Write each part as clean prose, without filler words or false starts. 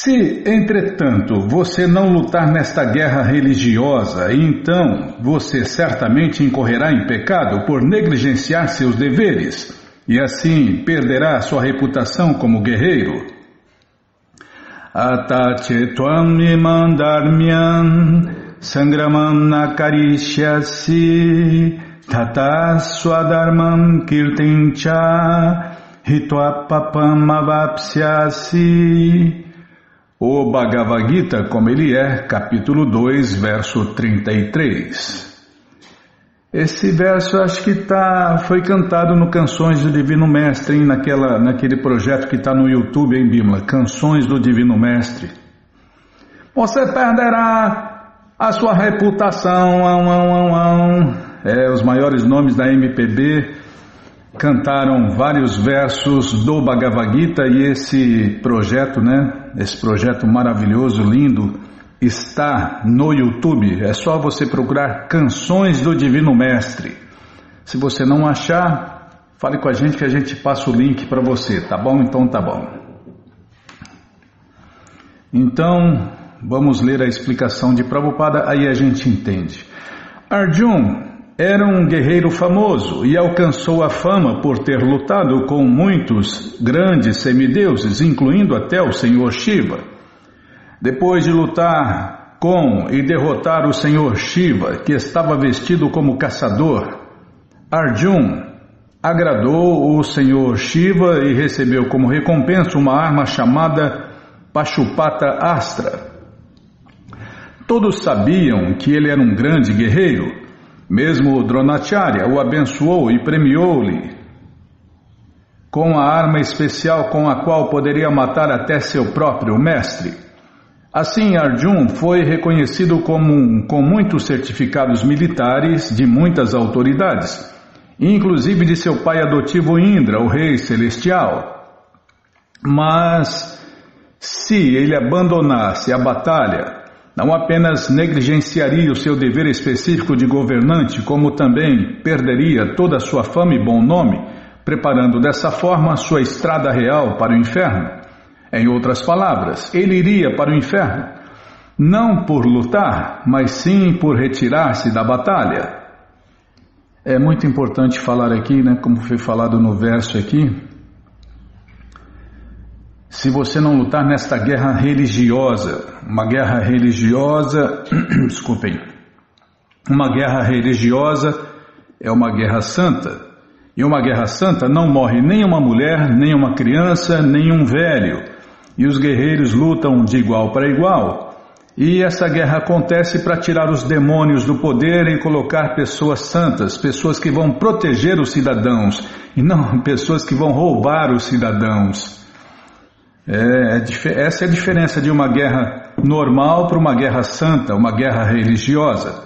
Se, entretanto, você não lutar nesta guerra religiosa, então você certamente incorrerá em pecado por negligenciar seus deveres, e assim perderá sua reputação como guerreiro. Atachetvam imam dharmyan sangraman nakarishyasi tata swadharmam kirtincha hitva papam avapsyasi. O Bhagavad Gita, como ele é, capítulo 2, verso 33. Esse verso acho que foi cantado no Canções do Divino Mestre, hein, naquele projeto que está no YouTube, hein, Bimala? Canções do Divino Mestre. Você perderá a sua reputação. Os maiores nomes da MPB cantaram vários versos do Bhagavad Gita e esse projeto, né? Esse projeto maravilhoso, lindo, está no YouTube. É só você procurar Canções do Divino Mestre. Se você não achar, fale com a gente que a gente passa o link para você, tá bom? Então tá bom. Então, vamos ler a explicação de Prabhupada, aí a gente entende. Arjuna era um guerreiro famoso e alcançou a fama por ter lutado com muitos grandes semideuses, incluindo até o Senhor Shiva. Depois de lutar com e derrotar o Senhor Shiva, que estava vestido como caçador, Arjuna agradou o Senhor Shiva e recebeu como recompensa uma arma chamada Pashupata Astra. Todos sabiam que ele era um grande guerreiro. Mesmo Dronacharya o abençoou e premiou-lhe com a arma especial com a qual poderia matar até seu próprio mestre. Assim, Arjuna foi reconhecido com muitos certificados militares de muitas autoridades, inclusive de seu pai adotivo Indra, o rei celestial. Mas, se ele abandonasse a batalha, não apenas negligenciaria o seu dever específico de governante, como também perderia toda a sua fama e bom nome, preparando dessa forma sua estrada real para o inferno. Em outras palavras, ele iria para o inferno, não por lutar, mas sim por retirar-se da batalha. É muito importante falar aqui, né, como foi falado no verso aqui, se você não lutar nesta guerra religiosa, uma guerra religiosa, desculpem, uma guerra religiosa é uma guerra santa, e uma guerra santa não morre nem uma mulher, nem uma criança, nem um velho, e os guerreiros lutam de igual para igual, e essa guerra acontece para tirar os demônios do poder e colocar pessoas santas, pessoas que vão proteger os cidadãos, e não pessoas que vão roubar os cidadãos. Essa é a diferença de uma guerra normal para uma guerra santa, uma guerra religiosa.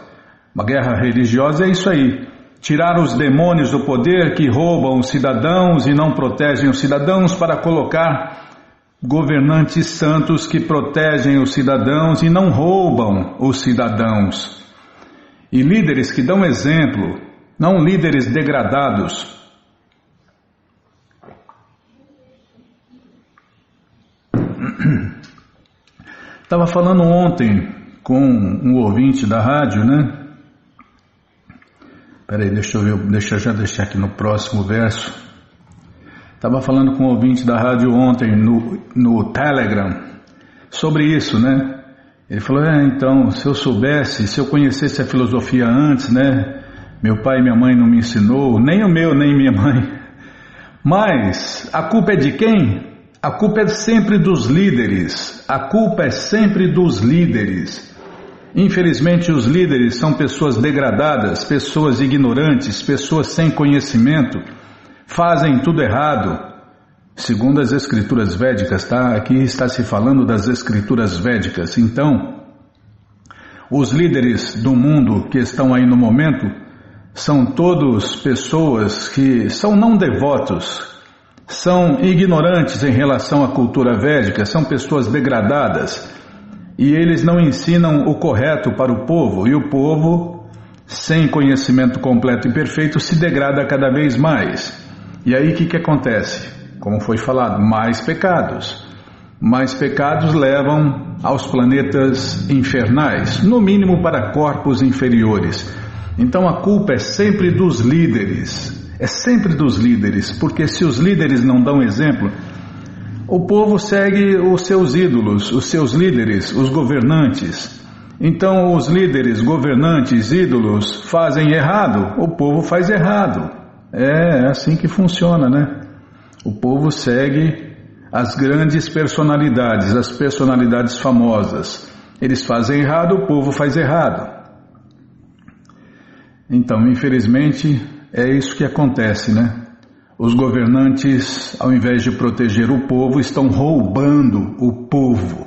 Uma guerra religiosa é isso aí, tirar os demônios do poder que roubam os cidadãos e não protegem os cidadãos para colocar governantes santos que protegem os cidadãos e não roubam os cidadãos. E líderes que dão exemplo, não líderes degradados. Estava falando ontem com um ouvinte da rádio, né? Peraí, deixa eu já deixar aqui no próximo verso. Estava falando com um ouvinte da rádio ontem no Telegram sobre isso, né? Ele falou, então, se eu soubesse, se eu conhecesse a filosofia antes, né? Meu pai e minha mãe não me ensinou, nem o meu, nem minha mãe. Mas a culpa é de quem? A culpa é sempre dos líderes, a culpa é sempre dos líderes. Infelizmente os líderes são pessoas degradadas, pessoas ignorantes, pessoas sem conhecimento, fazem tudo errado. Segundo as escrituras védicas, tá? Aqui está se falando das escrituras védicas. Então, os líderes do mundo que estão aí no momento são todos pessoas que são não devotos, são ignorantes em relação à cultura védica, são pessoas degradadas e eles não ensinam o correto para o povo, e o povo, sem conhecimento completo e perfeito, se degrada cada vez mais. E aí o que acontece? Como foi falado, mais pecados. mas pecados levam aos planetas infernais, no mínimo para corpos inferiores. Então a culpa é sempre dos líderes. É sempre dos líderes, porque se os líderes não dão exemplo, o povo segue os seus ídolos, os seus líderes, os governantes. Então os líderes, governantes, ídolos fazem errado, o povo faz errado. É assim que funciona, né? O povo segue as grandes personalidades, as personalidades famosas. Eles fazem errado, o povo faz errado. Então, infelizmente, é isso que acontece, né? Os governantes, ao invés de proteger o povo, estão roubando o povo.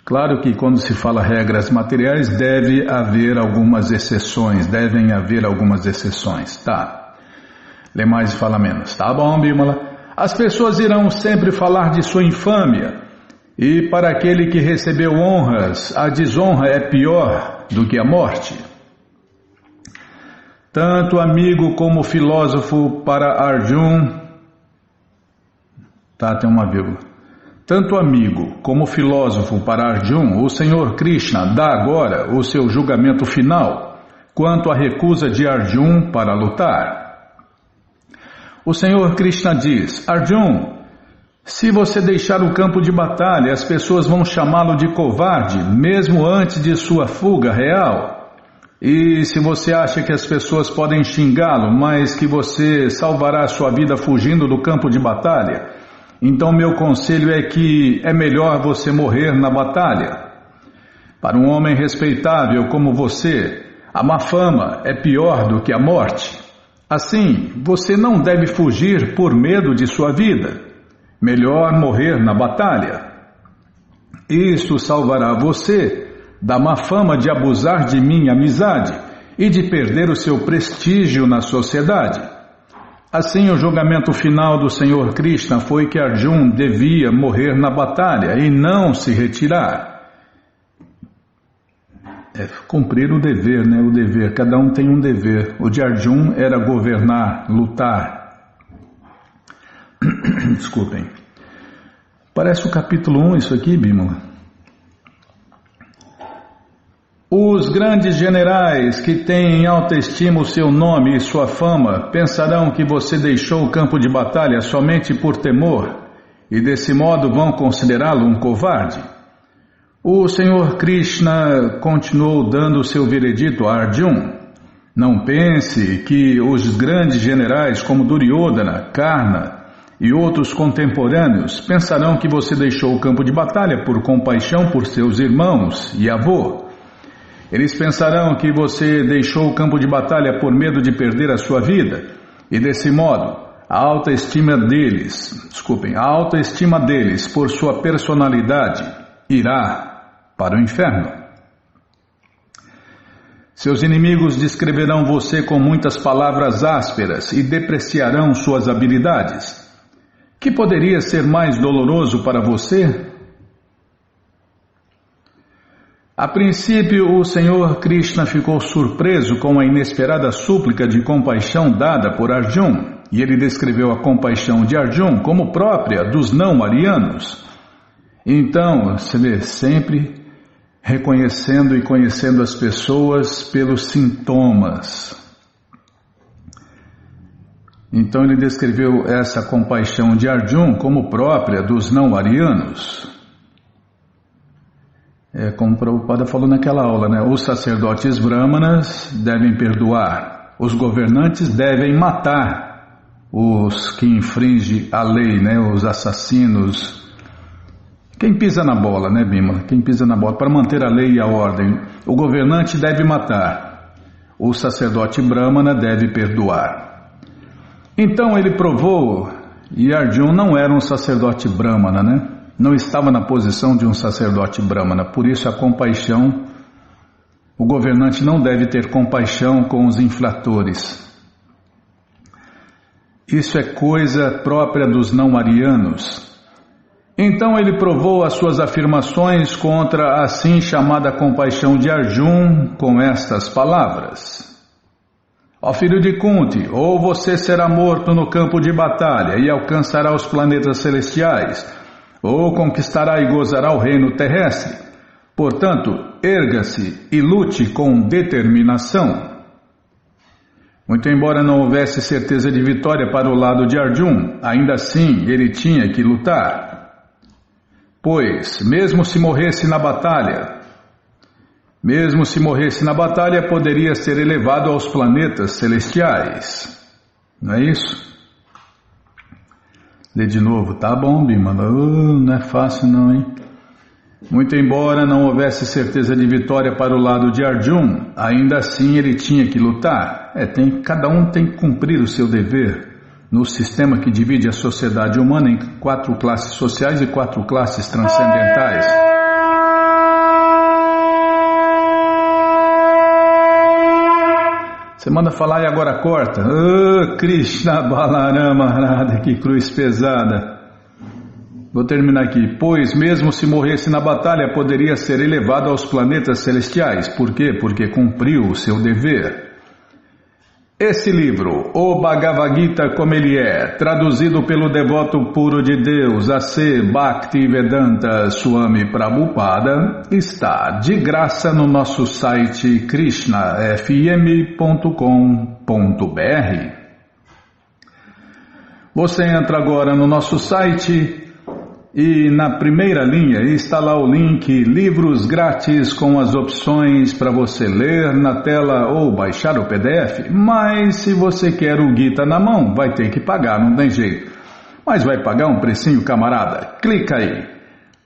Claro que quando se fala regras materiais, devem haver algumas exceções. Tá. Lê mais e fala menos. Tá bom, Bímola? As pessoas irão sempre falar de sua infâmia. E para aquele que recebeu honras, a desonra é pior do que a morte. Tanto amigo como filósofo para Arjun... Tá, tem uma vírgula. Tanto amigo como filósofo para Arjun, o Senhor Krishna dá agora o seu julgamento final quanto à recusa de Arjun para lutar. O Senhor Krishna diz: Arjun, se você deixar o campo de batalha, as pessoas vão chamá-lo de covarde, mesmo antes de sua fuga real. E se você acha que as pessoas podem xingá-lo, mas que você salvará a sua vida fugindo do campo de batalha, então meu conselho é que é melhor você morrer na batalha. Para um homem respeitável como você, a má fama é pior do que a morte. Assim, você não deve fugir por medo de sua vida. Melhor morrer na batalha. Isto salvará você da má fama de abusar de minha amizade e de perder o seu prestígio na sociedade. Assim, o julgamento final do Senhor Krishna foi que Arjun devia morrer na batalha e não se retirar. Cumprir o dever, né? O dever, cada um tem um dever. O de Arjun era governar, lutar. Desculpem. Parece o capítulo 1 isso aqui, Bímola. Os grandes generais que têm em alta estima o seu nome e sua fama pensarão que você deixou o campo de batalha somente por temor e desse modo vão considerá-lo um covarde. O Senhor Krishna continuou dando o seu veredito a Arjun. Não pense que os grandes generais como Duryodhana, Karna e outros contemporâneos pensarão que você deixou o campo de batalha por compaixão por seus irmãos e avô. Eles pensarão que você deixou o campo de batalha por medo de perder a sua vida, e desse modo, a autoestima deles por sua personalidade irá para o inferno. Seus inimigos descreverão você com muitas palavras ásperas e depreciarão suas habilidades. Que poderia ser mais doloroso para você? A princípio, o Senhor Krishna ficou surpreso com a inesperada súplica de compaixão dada por Arjun, e ele descreveu a compaixão de Arjun como própria dos não-arianos. Então, você vê, sempre reconhecendo e conhecendo as pessoas pelos sintomas. Então ele descreveu essa compaixão de Arjun como própria dos não-arianos. Como Prabhupada falou naquela aula, né? Os sacerdotes brahmanas devem perdoar, os governantes devem matar os que infringem a lei, né? Os assassinos. Quem pisa na bola, né, Bímola? Quem pisa na bola para manter a lei e a ordem. O governante deve matar, o sacerdote brahmana deve perdoar. Então ele provou, e Arjun não era um sacerdote brahmana, né? Não estava na posição de um sacerdote brahmana, por isso a compaixão, o governante não deve ter compaixão com os infratores. Isso é coisa própria dos não-arianos. Então ele provou as suas afirmações contra a assim chamada compaixão de Arjun com estas palavras. Ó filho de Kunti, ou você será morto no campo de batalha e alcançará os planetas celestiais, ou conquistará e gozará o reino terrestre. Portanto, erga-se e lute com determinação. Muito embora não houvesse certeza de vitória para o lado de Arjuna, ainda assim ele tinha que lutar. Pois, mesmo se morresse na batalha, poderia ser elevado aos planetas celestiais. Não é isso? Lê de novo. Tá bom, Bimala. Não é fácil não, hein? Muito embora não houvesse certeza de vitória para o lado de Arjuna, ainda assim ele tinha que lutar. Cada um tem que cumprir o seu dever no sistema que divide a sociedade humana em 4 classes sociais e 4 classes transcendentais. Você manda falar e agora corta. Krishna Balarama Radha, que cruz pesada. Vou terminar aqui. Pois mesmo se morresse na batalha, poderia ser elevado aos planetas celestiais. Por quê? Porque cumpriu o seu dever. Esse livro, o Bhagavad Gita como ele é, traduzido pelo devoto puro de Deus, A.C. Bhaktivedanta Swami Prabhupada, está de graça no nosso site krishnafm.com.br. Você entra agora no nosso site e na primeira linha está lá o link Livros Grátis com as opções para você ler na tela ou baixar o PDF, mas se você quer o Gita na mão, vai ter que pagar, não tem jeito. Mas vai pagar um precinho, camarada? Clica aí.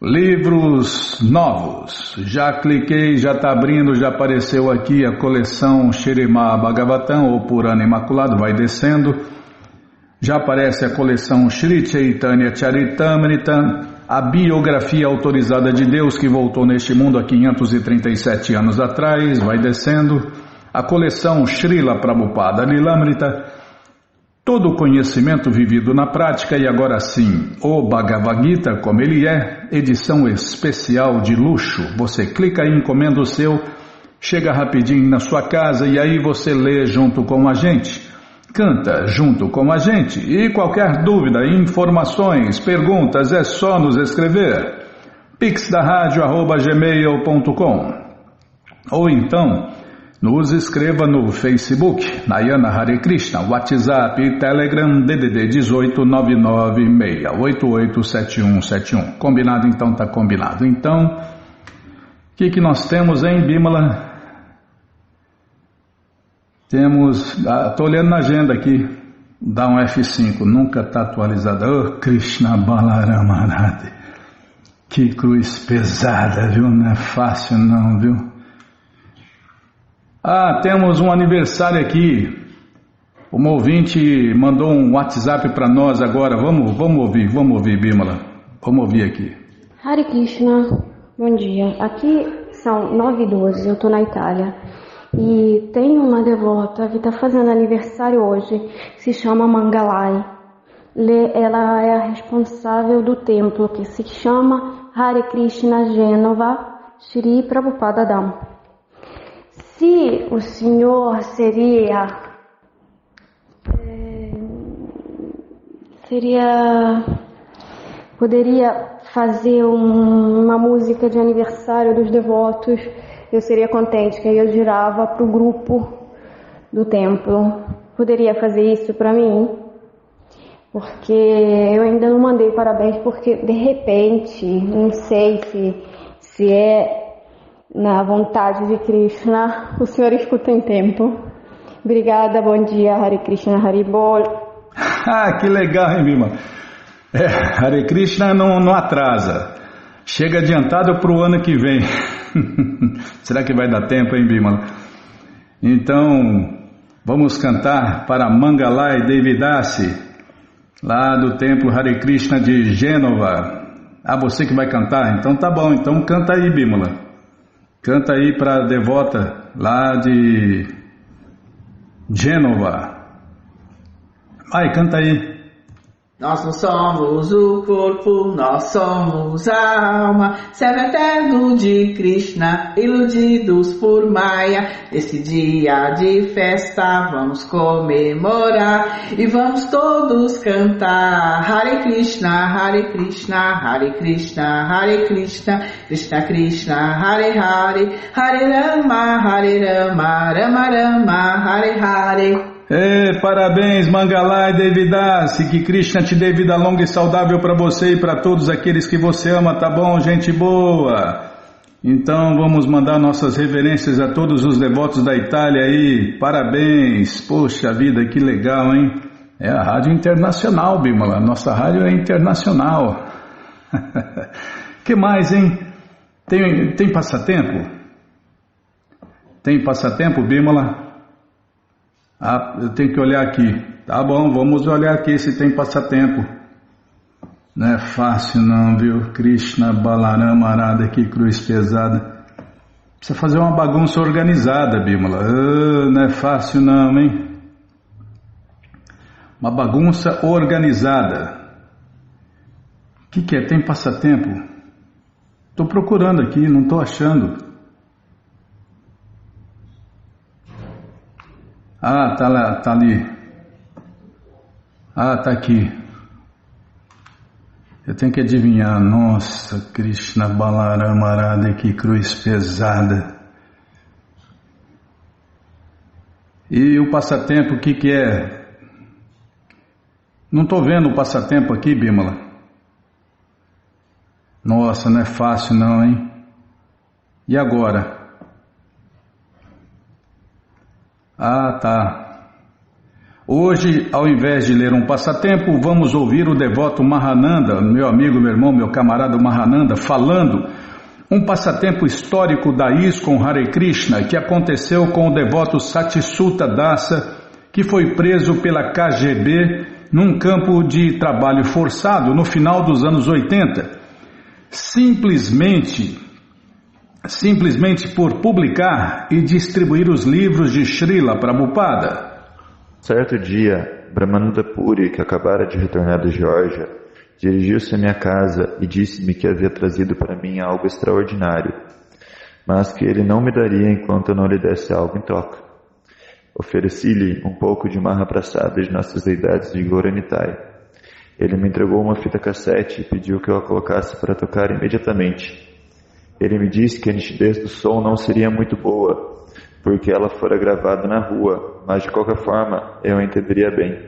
Livros novos. Já cliquei, já está abrindo, já apareceu aqui a coleção Śrīmad Bhagavatam ou Purana Imaculado, vai descendo. Já aparece a coleção Shri Chaitanya Charitamrita, a biografia autorizada de Deus que voltou neste mundo há 537 anos atrás, vai descendo. A coleção Srila Prabhupada Lilamrita, todo o conhecimento vivido na prática e agora sim, o Bhagavad Gita como ele é, edição especial de luxo. Você clica aí, encomenda o seu, chega rapidinho na sua casa e aí você lê junto com a gente. Canta junto com a gente e qualquer dúvida, informações, perguntas é só nos escrever pixdaradio@gmail.com ou então nos escreva no Facebook, Nayana Hare Krishna, WhatsApp e Telegram DDD 18996887171. Combinado? Então tá combinado. Então, o que nós temos, hein, Bimala? Temos, estou olhando na agenda aqui, dá um F5, nunca está atualizada. Krishna Balarama Radha, que cruz pesada, viu? Não é fácil não, viu? Temos um aniversário aqui, uma ouvinte mandou um WhatsApp para nós agora, vamos ouvir, Bimala, vamos ouvir aqui. Hare Krishna, bom dia, aqui são 9h12, eu estou na Itália. E tem uma devota que está fazendo aniversário hoje, se chama Mangalai. Ela é a responsável do templo, que se chama Hare Krishna Genova Shri Prabhupada Dham. Se o senhor poderia fazer uma música de aniversário dos devotos, eu seria contente, que aí eu girava para o grupo do templo. Poderia fazer isso para mim? Porque eu ainda não mandei parabéns, porque de repente, não sei se é na vontade de Krishna, o senhor escuta em tempo. Obrigada, bom dia, Hare Krishna, Haribol. Que legal, hein, Bima? Hare Krishna não atrasa. Chega adiantado para o ano que vem. Será que vai dar tempo, hein, Bimala? Então, vamos cantar para Mangalai Devidasi, lá do templo Hare Krishna de Gênova. Você que vai cantar? Então tá bom, então canta aí, Bimala. Canta aí para a devota lá de Gênova. Canta aí. Nós não somos o corpo, nós somos a alma, servo eterno de Krishna, iludidos por Maya. Nesse dia de festa vamos comemorar e vamos todos cantar Hare Krishna, Hare Krishna, Hare Krishna, Hare Krishna, Krishna Krishna, Hare Hare, Hare Rama, Rama Rama, Hare Hare. Parabéns, Mangalá e Devidasi, que Krishna te dê vida longa e saudável para você e para todos aqueles que você ama, tá bom, gente boa? Então vamos mandar nossas reverências a todos os devotos da Itália aí, parabéns, poxa vida, que legal, hein? É a rádio internacional, Bimala, nossa rádio é internacional. Que mais, hein? Tem passatempo? Tem passatempo, Bimala? Eu tenho que olhar aqui. Tá bom, vamos olhar aqui se tem passatempo. Não é fácil não, viu? Krishna, Balarama, Arada, que cruz pesada. Precisa fazer uma bagunça organizada, Bimala. Não é fácil não, hein? Uma bagunça organizada. O que é? Tem passatempo? Estou procurando aqui, não estou achando. Ah, tá lá, tá ali. Ah, tá aqui. Eu tenho que adivinhar. Nossa, Krishna Balarama Arada, que cruz pesada. E o passatempo, o que é? Não estou vendo o passatempo aqui, Bimala. Nossa, não é fácil não, hein? E agora? Ah, tá. Hoje, ao invés de ler um passatempo, vamos ouvir o devoto Mahananda, meu amigo, meu irmão, meu camarada Mahananda, falando um passatempo histórico da ISKCON Hare Krishna que aconteceu com o devoto Satisuta Dasa, que foi preso pela KGB num campo de trabalho forçado no final dos anos 80, simplesmente por publicar e distribuir os livros de Srila Prabhupada. Certo dia, Brahmananda Puri, que acabara de retornar da Geórgia, dirigiu-se à minha casa e disse-me que havia trazido para mim algo extraordinário, mas que ele não me daria enquanto eu não lhe desse algo em troca. Ofereci-lhe um pouco de Mahaprasada de nossas deidades de Gauranitai. Ele me entregou uma fita cassete e pediu que eu a colocasse para tocar imediatamente. Ele me disse que a nitidez do som não seria muito boa, porque ela fora gravada na rua, mas de qualquer forma eu a entenderia bem.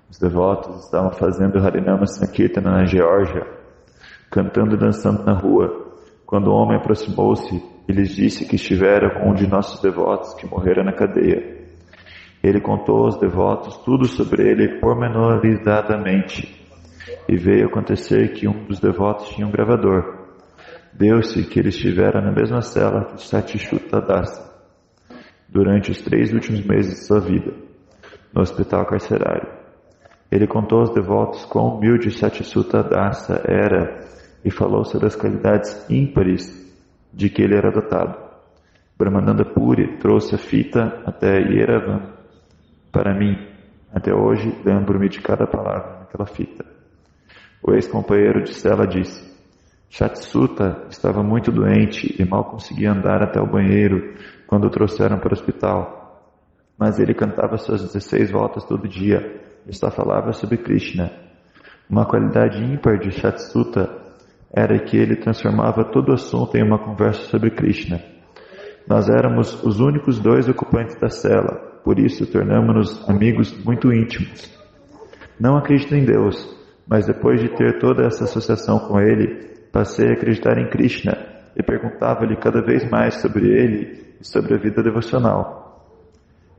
Os devotos estavam fazendo Harinama Sankirtana na Geórgia, cantando e dançando na rua, quando o homem aproximou-se e lhes disse que estivera com um de nossos devotos que morrera na cadeia. Ele contou aos devotos tudo sobre ele pormenorizadamente, e veio acontecer que um dos devotos tinha um gravador. Deu-se que ele estivera na mesma cela que Satisuta Dasa durante os 3 últimos meses de sua vida, no hospital carcerário. Ele contou aos devotos quão humilde Satisuta Dasa era e falou sobre as qualidades ímpares de que ele era dotado. Brahmananda Puri trouxe a fita até Yerevan para mim. Até hoje lembro-me de cada palavra naquela fita. O ex-companheiro de cela disse: Satisuta estava muito doente e mal conseguia andar até o banheiro quando o trouxeram para o hospital. Mas ele cantava suas 16 voltas todo dia e só falava sobre Krishna. Uma qualidade ímpar de Satisuta era que ele transformava todo o assunto em uma conversa sobre Krishna. Nós éramos os únicos 2 ocupantes da cela, por isso tornamos-nos amigos muito íntimos. Não acredito em Deus, mas depois de ter toda essa associação com ele, passei a acreditar em Krishna e perguntava-lhe cada vez mais sobre ele e sobre a vida devocional.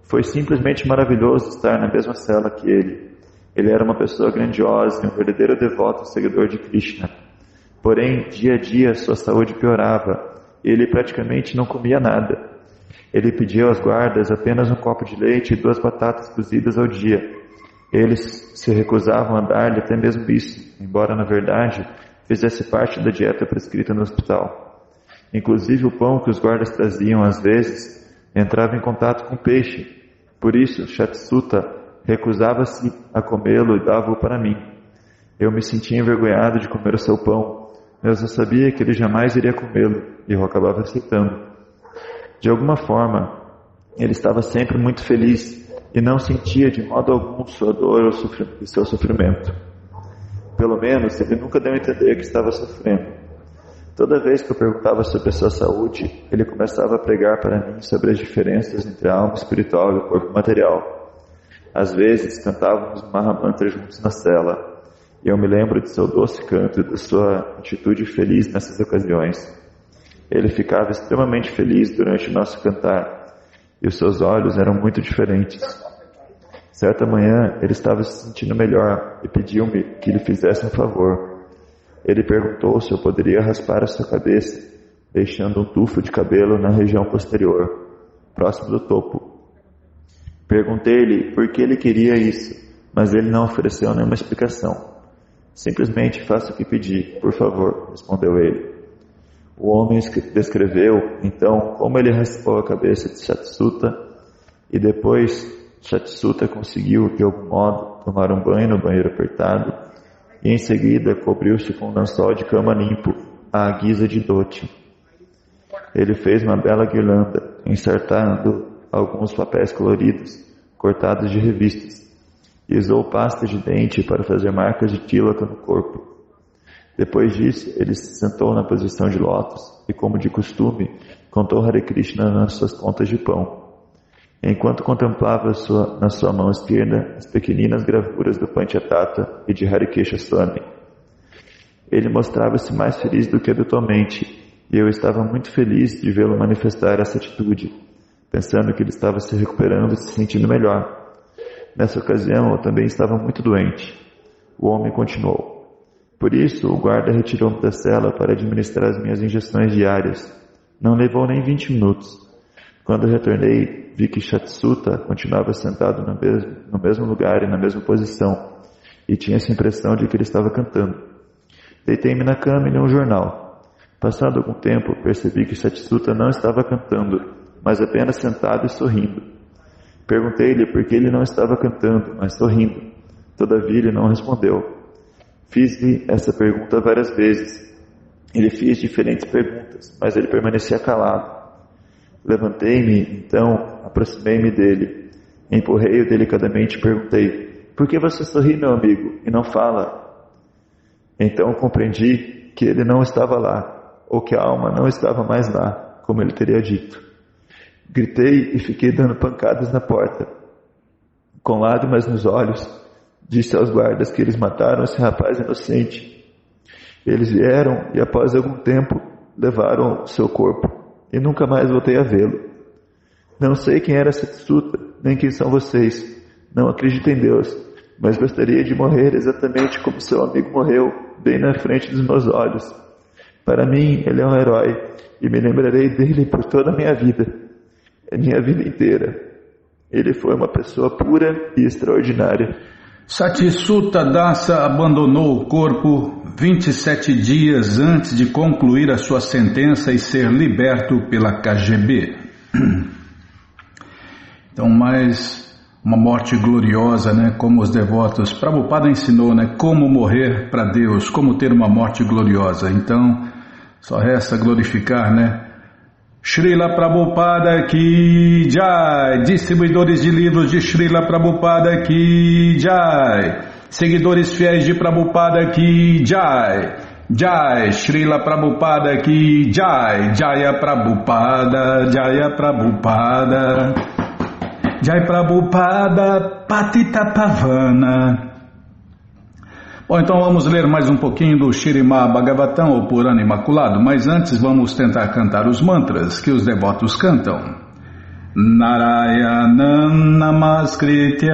Foi simplesmente maravilhoso estar na mesma cela que ele. Ele era uma pessoa grandiosa e um verdadeiro devoto e seguidor de Krishna. Porém, dia a dia sua saúde piorava e ele praticamente não comia nada. Ele pedia aos guardas apenas um copo de leite e 2 batatas cozidas ao dia. Eles se recusavam a dar-lhe até mesmo isso, embora na verdade fizesse parte da dieta prescrita no hospital. Inclusive o pão que os guardas traziam às vezes entrava em contato com peixe. Por isso, Satisuta recusava-se a comê-lo e dava-o para mim. Eu me sentia envergonhado de comer o seu pão, mas eu sabia que ele jamais iria comê-lo, e eu acabava aceitando. De alguma forma, ele estava sempre muito feliz e não sentia de modo algum sua dor ou seu sofrimento. Pelo menos, ele nunca deu a entender que estava sofrendo. Toda vez que eu perguntava sobre a sua saúde, ele começava a pregar para mim sobre as diferenças entre a alma espiritual e o corpo material. Às vezes, cantávamos Mahamantra juntos na cela, e eu me lembro de seu doce canto e de sua atitude feliz nessas ocasiões. Ele ficava extremamente feliz durante o nosso cantar, e os seus olhos eram muito diferentes. Certa manhã, ele estava se sentindo melhor e pediu-me que lhe fizesse um favor. Ele perguntou se eu poderia raspar a sua cabeça, deixando um tufo de cabelo na região posterior, próximo do topo. Perguntei-lhe por que ele queria isso, mas ele não ofereceu nenhuma explicação. Simplesmente faça o que pedi, por favor, respondeu ele. O homem descreveu, então, como ele raspou a cabeça de Shatsuta, e depois Shatsuta conseguiu, de algum modo, tomar um banho no banheiro apertado, e em seguida cobriu-se com um lençol de cama limpo, à guisa de dote. Ele fez uma bela guirlanda, ensartando alguns papéis coloridos, cortados de revistas, e usou pasta de dente para fazer marcas de tílaka no corpo. Depois disso, ele se sentou na posição de lótus e, como de costume, contou Hare Krishna nas suas contas de pão. Enquanto contemplava na sua mão esquerda as pequeninas gravuras do Panchatata e de Harikesha Swami. Ele mostrava-se mais feliz do que habitualmente, e eu estava muito feliz de vê-lo manifestar essa atitude, pensando que ele estava se recuperando e se sentindo melhor. Nessa ocasião, eu também estava muito doente. O homem continuou. Por isso, o guarda retirou-me da cela para administrar as minhas injeções diárias. Não levou nem 20 minutos. Quando retornei, vi que Shatsuta continuava sentado no mesmo lugar e na mesma posição, e tinha essa impressão de que ele estava cantando. Deitei-me na cama e li um jornal. Passado algum tempo, percebi que Shatsuta não estava cantando, mas apenas sentado e sorrindo. Perguntei-lhe por que ele não estava cantando, mas sorrindo. Todavia, ele não respondeu. Fiz-lhe essa pergunta várias vezes. Ele fez diferentes perguntas, mas ele permanecia calado. Levantei-me, então, aproximei-me dele. Empurrei-o delicadamente e perguntei: por que você sorri, meu amigo, e não fala? Então compreendi que ele não estava lá, ou que a alma não estava mais lá, como ele teria dito. Gritei e fiquei dando pancadas na porta. Com lágrimas nos olhos, disse aos guardas que eles mataram esse rapaz inocente. Eles vieram e, após algum tempo, levaram seu corpo, e nunca mais voltei a vê-lo. Não sei quem era Shatsuta, nem quem são vocês. Não acredito em Deus, mas gostaria de morrer exatamente como seu amigo morreu, bem na frente dos meus olhos. Para mim, ele é um herói, e me lembrarei dele por toda a minha vida inteira. Ele foi uma pessoa pura e extraordinária. Satyasuta Dasa abandonou o corpo 27 dias antes de concluir a sua sentença e ser liberto pela KGB. Então, mais uma morte gloriosa, né? Como os devotos. Prabhupada ensinou, né? Como morrer para Deus, como ter uma morte gloriosa. Então, só resta glorificar, né? Srila Prabhupada Ki Jai, distribuidores de livros de Srila Prabhupada Ki Jai, seguidores fiéis de Prabhupada Ki Jai, Jai, Srila Prabhupada Ki Jai, Jaya Prabhupada, Jaya Prabhupada, Jai Prabhupada, Patita Pavana. Bom, então vamos ler mais um pouquinho do Śrīmad Bhagavatam, ou Purana Imaculado, mas antes vamos tentar cantar os mantras que os devotos cantam. Narayanam Namaskritya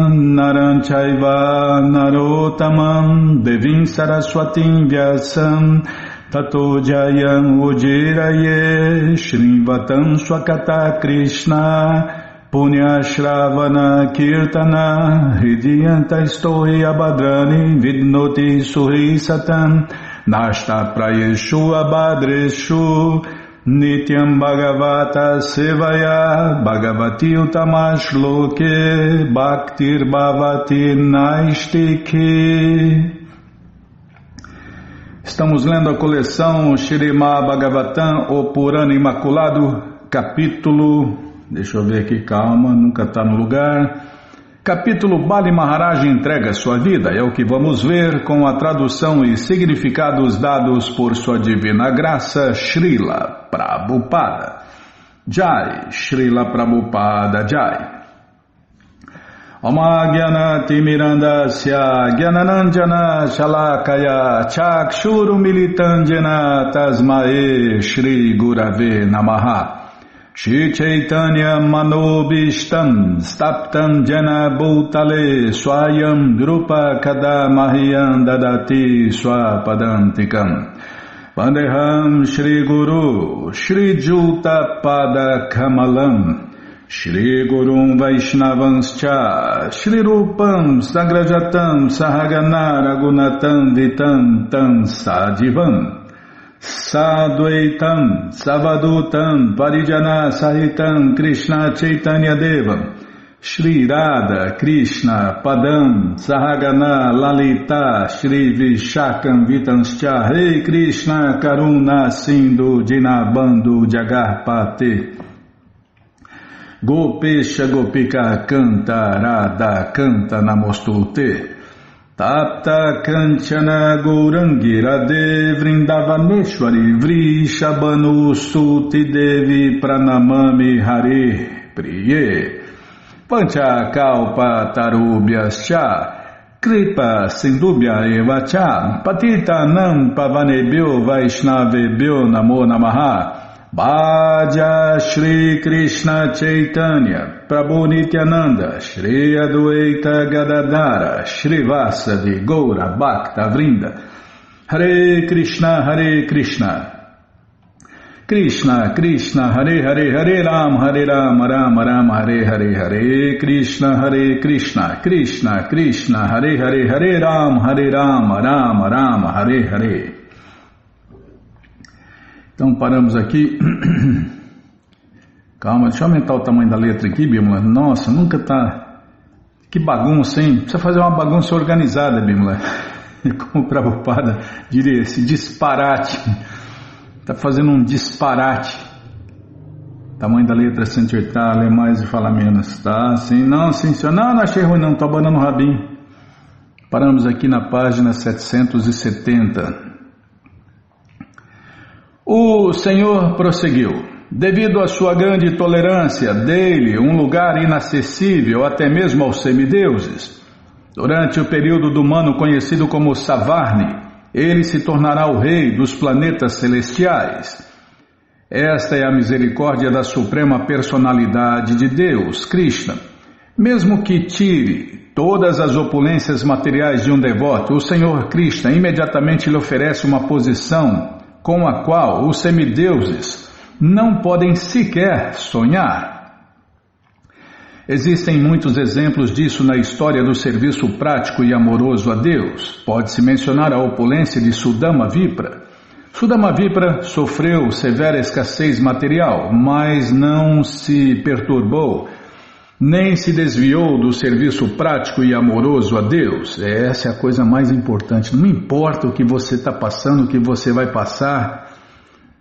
Naram Chaiva Narotamam Devim Saraswatim Vyasam Tato Jayam Ujiraye Shrivatam Swakata Krishna Punya Shravana Kirtana Hridiyanta Stohi Abhadrani Vidnoti Suhi Satam Nashta Prayeshu Abhadreshu Nityam Bhagavata Sevaya Bhagavati Utamashloke Bhaktir Bhavati Naistike. Estamos lendo a coleção Śrīmad Bhagavatam, o Purana Imaculado, capítulo, deixa eu ver aqui, calma, nunca está no lugar. Capítulo Bali Maharaj entrega sua vida, é o que vamos ver com a tradução e significados dados por sua divina graça, Srila Prabhupada. Jai, Srila Prabhupada Jai. Oma Gyanati Mirandasya Gyananandjana Shalakaya Chakshuru Militandjana Tasmae Shri Gurave Namaha. Shri Chaitanya Manobishtam Staptam Jana Bhutale Swayam Drupa Kadamahyam Dadati Swapadantikam Vandeham Shri Guru Shri Juta Pada Kamalam Shri Gurum Vaishnavanscha Shri Rupam Sagrajatam Sahagana Ragunatam Vitam Tam Sadivam Sadvaitam, Savadutam, Parijana Sahitam, Krishna Chaitanya Devam, Shri Radha, Krishna, Padam, Sahagana, Lalita, Shri Vishakam Vitanscha, Rei Krishna, Karuna, Sindhu, Dinabandhu, Jagarpate, Gopesha, Gopika, Canta, Radha, Canta, Namostute, Tapta Kanchana Gourangi Radhe Vrindavaneshwari Vrishabhanu Suti Devi Pranamami Hare Priye Pancha Kalpa Tarubhyascha Kripa Sindubhya Evacha Patita Nam Pavanebhyo Vaishnavebhyo Namo Namaha Bhaja Shri Krishna Chaitanya Prabhu Nityananda Shri Adwaita Gadadara Shri Vasadi Goura Bhakta Vrinda Hare Krishna Krishna Krishna Hare Hare Hare Ram Ram Ram Hare Hare Hare Krishna Krishna Krishna Hare Hare Hare Ram Ram Hare Hare. Então paramos aqui. Calma, deixa eu aumentar o tamanho da letra aqui, Bímola. Nossa, nunca tá. Que bagunça, hein? Precisa fazer uma bagunça organizada, Bímola. Como o Prabhupada diria, esse disparate. Tá fazendo um disparate. Tamanho da letra 180, ler mais e falar menos. Tá? Sim, não, sim, senhor. Não achei ruim não, tô abanando o rabinho. Paramos aqui na página 770. O Senhor prosseguiu: devido à sua grande tolerância, dei-lhe um lugar inacessível até mesmo aos semideuses. Durante o período do mano conhecido como Savarni, ele se tornará o rei dos planetas celestiais. Esta é a misericórdia da suprema personalidade de Deus, Krishna. Mesmo que tire todas as opulências materiais de um devoto, o Senhor Krishna imediatamente lhe oferece uma posição com a qual os semideuses não podem sequer sonhar. Existem muitos exemplos disso na história do serviço prático e amoroso a Deus. Pode-se mencionar a opulência de Sudama Vipra. Sudama Vipra sofreu severa escassez material, mas não se perturbou, nem se desviou do serviço prático e amoroso a Deus. Essa é a coisa mais importante. Não importa o que você está passando, o que você vai passar,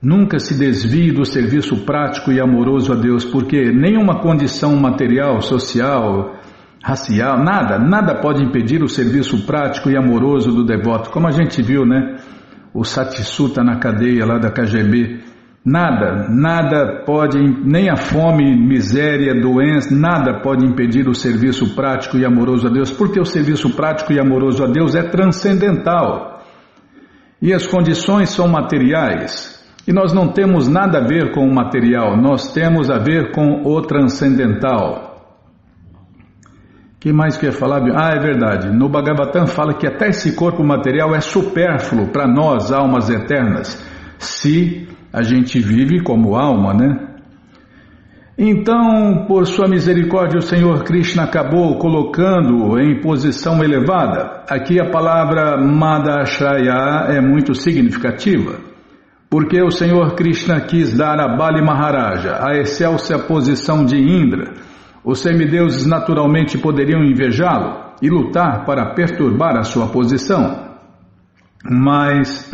nunca se desvie do serviço prático e amoroso a Deus, porque nenhuma condição material, social, racial, nada pode impedir o serviço prático e amoroso do devoto. Como a gente viu, né? O Satisuta na cadeia lá da KGB. Nada pode, nem a fome, miséria, doença, nada pode impedir o serviço prático e amoroso a Deus, porque o serviço prático e amoroso a Deus é transcendental. E as condições são materiais. E nós não temos nada a ver com o material, nós temos a ver com o transcendental. O que mais quer falar? Ah, é verdade. No Bhagavatam fala que até esse corpo material é supérfluo para nós, almas eternas, se a gente vive como alma, né? Então, por sua misericórdia, o Senhor Krishna acabou colocando-o em posição elevada. Aqui a palavra Madhashraya é muito significativa. Porque o Senhor Krishna quis dar a Bali Maharaja a excelsa posição de Indra, os semideuses naturalmente poderiam invejá-lo e lutar para perturbar a sua posição. Mas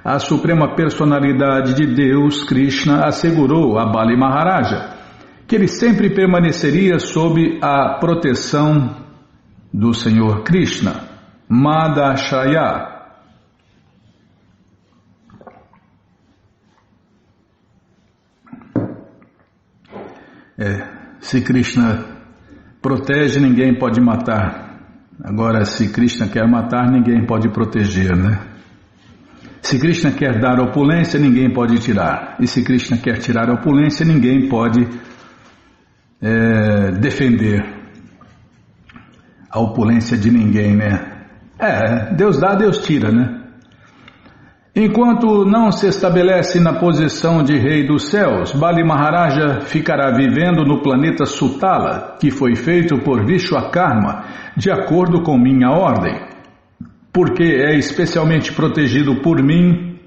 a suprema personalidade de Deus, Krishna, assegurou a Bali Maharaja que ele sempre permaneceria sob a proteção do Senhor Krishna, Madashaya. Se Krishna protege, ninguém pode matar. Agora, se Krishna quer matar, ninguém pode proteger, né? Se Krishna quer dar opulência, ninguém pode tirar. E se Krishna quer tirar a opulência, ninguém pode defender a opulência de ninguém, né? Deus dá, Deus tira, né? Enquanto não se estabelece na posição de rei dos céus, Bali Maharaja ficará vivendo no planeta Sutala, que foi feito por Vishwakarma, de acordo com minha ordem. Porque é especialmente protegido por mim,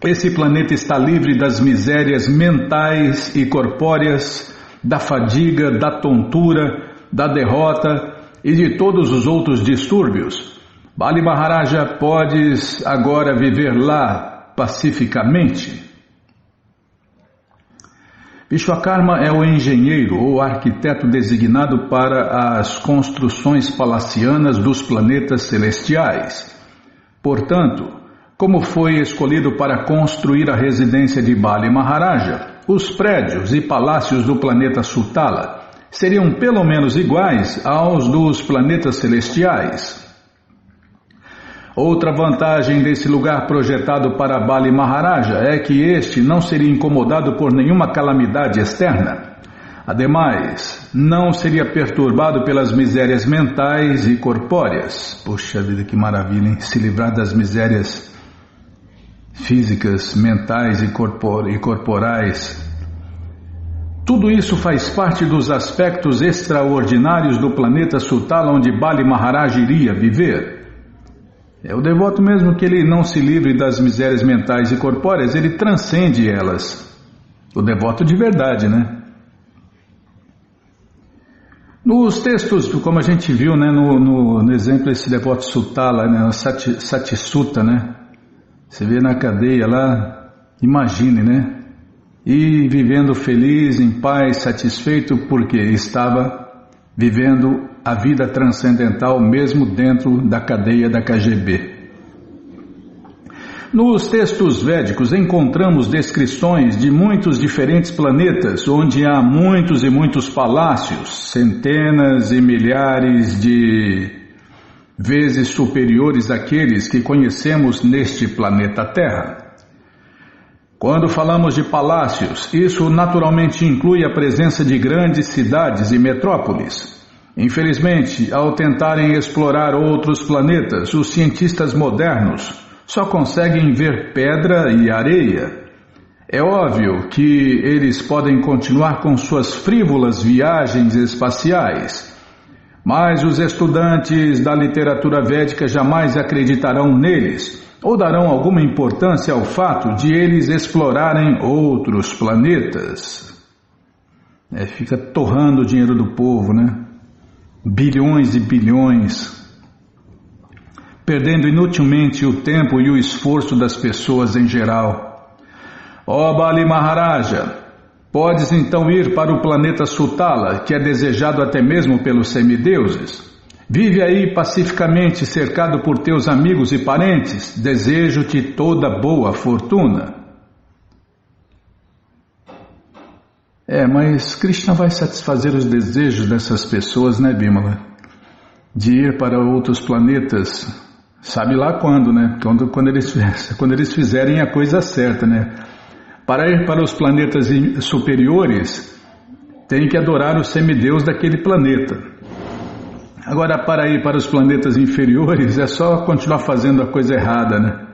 esse planeta está livre das misérias mentais e corpóreas, da fadiga, da tontura, da derrota e de todos os outros distúrbios. Bali Maharaja, podes agora viver lá pacificamente. Vishwakarma é o engenheiro ou arquiteto designado para as construções palacianas dos planetas celestiais. Portanto, como foi escolhido para construir a residência de Bali Maharaja, os prédios e palácios do planeta Sutala seriam pelo menos iguais aos dos planetas celestiais. Outra vantagem desse lugar projetado para Bali Maharaja é que este não seria incomodado por nenhuma calamidade externa. Ademais, não seria perturbado pelas misérias mentais e corpóreas. Poxa vida, que maravilha, hein? Se livrar das misérias físicas, mentais e corporais. Tudo isso faz parte dos aspectos extraordinários do planeta Sutala onde Bali Maharaja iria viver. O devoto, mesmo que ele não se livre das misérias mentais e corpóreas, ele transcende elas. O devoto de verdade, né? Nos textos, como a gente viu, né, no exemplo desse devoto Sutala, né, Satissuta, né? Você vê na cadeia lá, imagine, né? E vivendo feliz, em paz, satisfeito, porque estava vivendo a vida transcendental mesmo dentro da cadeia da KGB. Nos textos védicos encontramos descrições de muitos diferentes planetas, onde há muitos e muitos palácios, centenas e milhares de vezes superiores àqueles que conhecemos neste planeta Terra. Quando falamos de palácios, isso naturalmente inclui a presença de grandes cidades e metrópoles. Infelizmente, ao tentarem explorar outros planetas, os cientistas modernos só conseguem ver pedra e areia. É óbvio que eles podem continuar com suas frívolas viagens espaciais, mas os estudantes da literatura védica jamais acreditarão neles ou darão alguma importância ao fato de eles explorarem outros planetas. Fica torrando o dinheiro do povo, né? Bilhões e bilhões, perdendo inutilmente o tempo e o esforço das pessoas em geral. Ó Bali Maharaja, podes então ir para o planeta Sutala, que é desejado até mesmo pelos semideuses. Vive aí pacificamente, cercado por teus amigos e parentes. Desejo-te toda boa fortuna. Mas Krishna vai satisfazer os desejos dessas pessoas, né, Bimala? De ir para outros planetas, sabe lá quando, né? Quando eles fizerem a coisa certa, né? Para ir para os planetas superiores, tem que adorar o semideus daquele planeta. Agora, para ir para os planetas inferiores, é só continuar fazendo a coisa errada, né?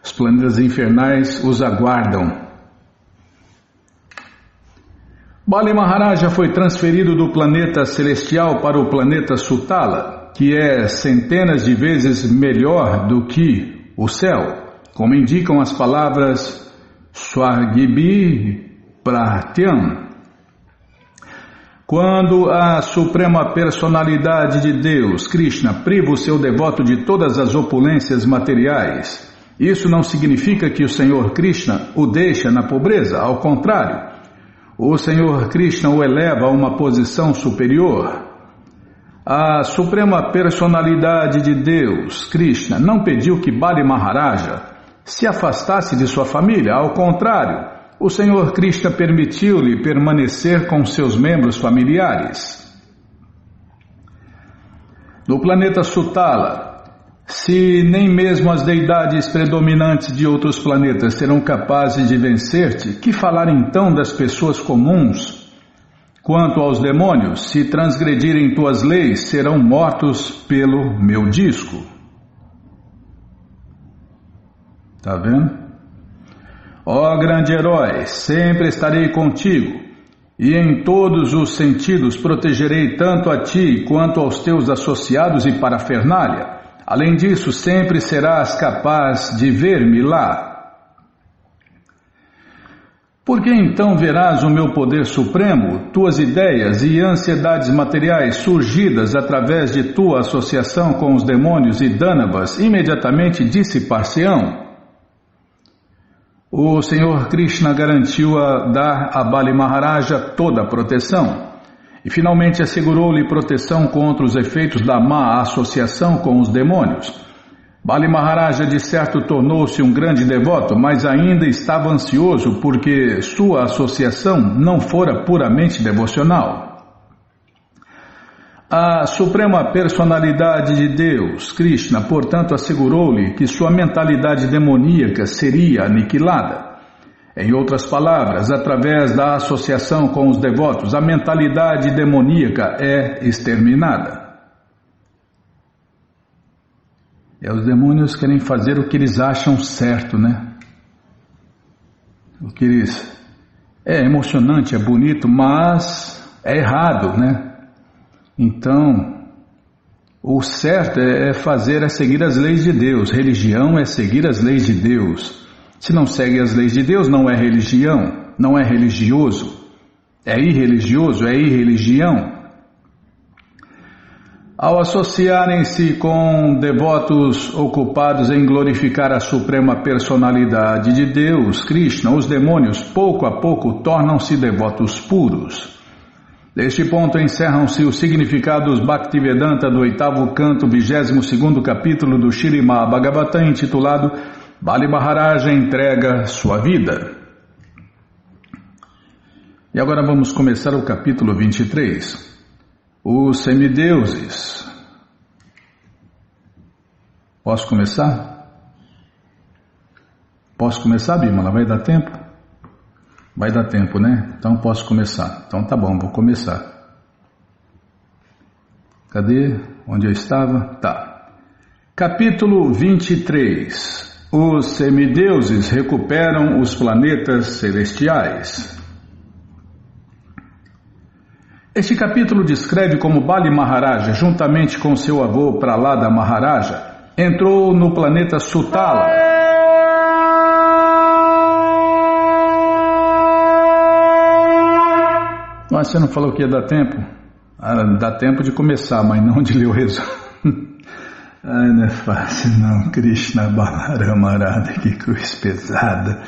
Os planetas infernais os aguardam. Bali Maharaja foi transferido do planeta celestial para o planeta Sutala, que é centenas de vezes melhor do que o céu. como indicam as palavras Swargibhi Pratyam. Quando a Suprema Personalidade de Deus, Krishna, priva o seu devoto de todas as opulências materiais, isso não significa que o Senhor Krishna o deixa na pobreza, ao contrário, o Senhor Krishna o eleva a uma posição superior. A Suprema Personalidade de Deus, Krishna, não pediu que Bali Maharaja se afastasse de sua família, ao contrário, o Senhor Krishna permitiu-lhe permanecer com seus membros familiares. No planeta Sutala, se nem mesmo as deidades predominantes de outros planetas serão capazes de vencer-te, que falar então das pessoas comuns? Quanto aos demônios, se transgredirem tuas leis, serão mortos pelo meu disco. Tá vendo? Ó grande herói, sempre estarei contigo, e em todos os sentidos protegerei tanto a ti quanto aos teus associados e parafernália. Além disso, sempre serás capaz de ver-me lá. Por que então verás o meu poder supremo, tuas ideias e ansiedades materiais surgidas através de tua associação com os demônios e dânavas imediatamente dissipar-se-ão? O Senhor Krishna garantiu a dar a Bali Maharaja toda a proteção e finalmente assegurou-lhe proteção contra os efeitos da má associação com os demônios. Bali Maharaja de certo tornou-se um grande devoto, mas ainda estava ansioso porque sua associação não fora puramente devocional. A Suprema Personalidade de Deus, Krishna, portanto, assegurou-lhe que sua mentalidade demoníaca seria aniquilada. Em outras palavras, através da associação com os devotos, a mentalidade demoníaca é exterminada. Os demônios querem fazer o que eles acham certo, né? O que eles... É emocionante, é bonito, mas é errado, né? Então, o certo é seguir as leis de Deus. Religião é seguir as leis de Deus. Se não segue as leis de Deus, não é religião, não é religioso. É irreligioso, é irreligião. Ao associarem-se com devotos ocupados em glorificar a Suprema Personalidade de Deus, Krishna, os demônios pouco a pouco tornam-se devotos puros. Deste ponto encerram-se os significados Bhaktivedanta do 8º canto, 22º capítulo do Śrīmad Bhagavatam, intitulado Bali Maharaja entrega sua vida. E agora vamos começar o capítulo 23. Os semideuses. Posso começar? Posso começar, Bimala? Vai dar tempo? Vai dar tempo, né? Então posso começar. Então tá bom, vou começar. Cadê? Onde eu estava? Tá. Capítulo 23. Os semideuses recuperam os planetas celestiais. Este capítulo descreve como Bali Maharaja, juntamente com seu avô Prahlada Maharaja, entrou no planeta Sutala. Mas você não falou que ia dar tempo? Dá tempo de começar, mas não de ler o resumo. Ai, não é fácil não, Krishna Balarama Arada, que coisa pesada.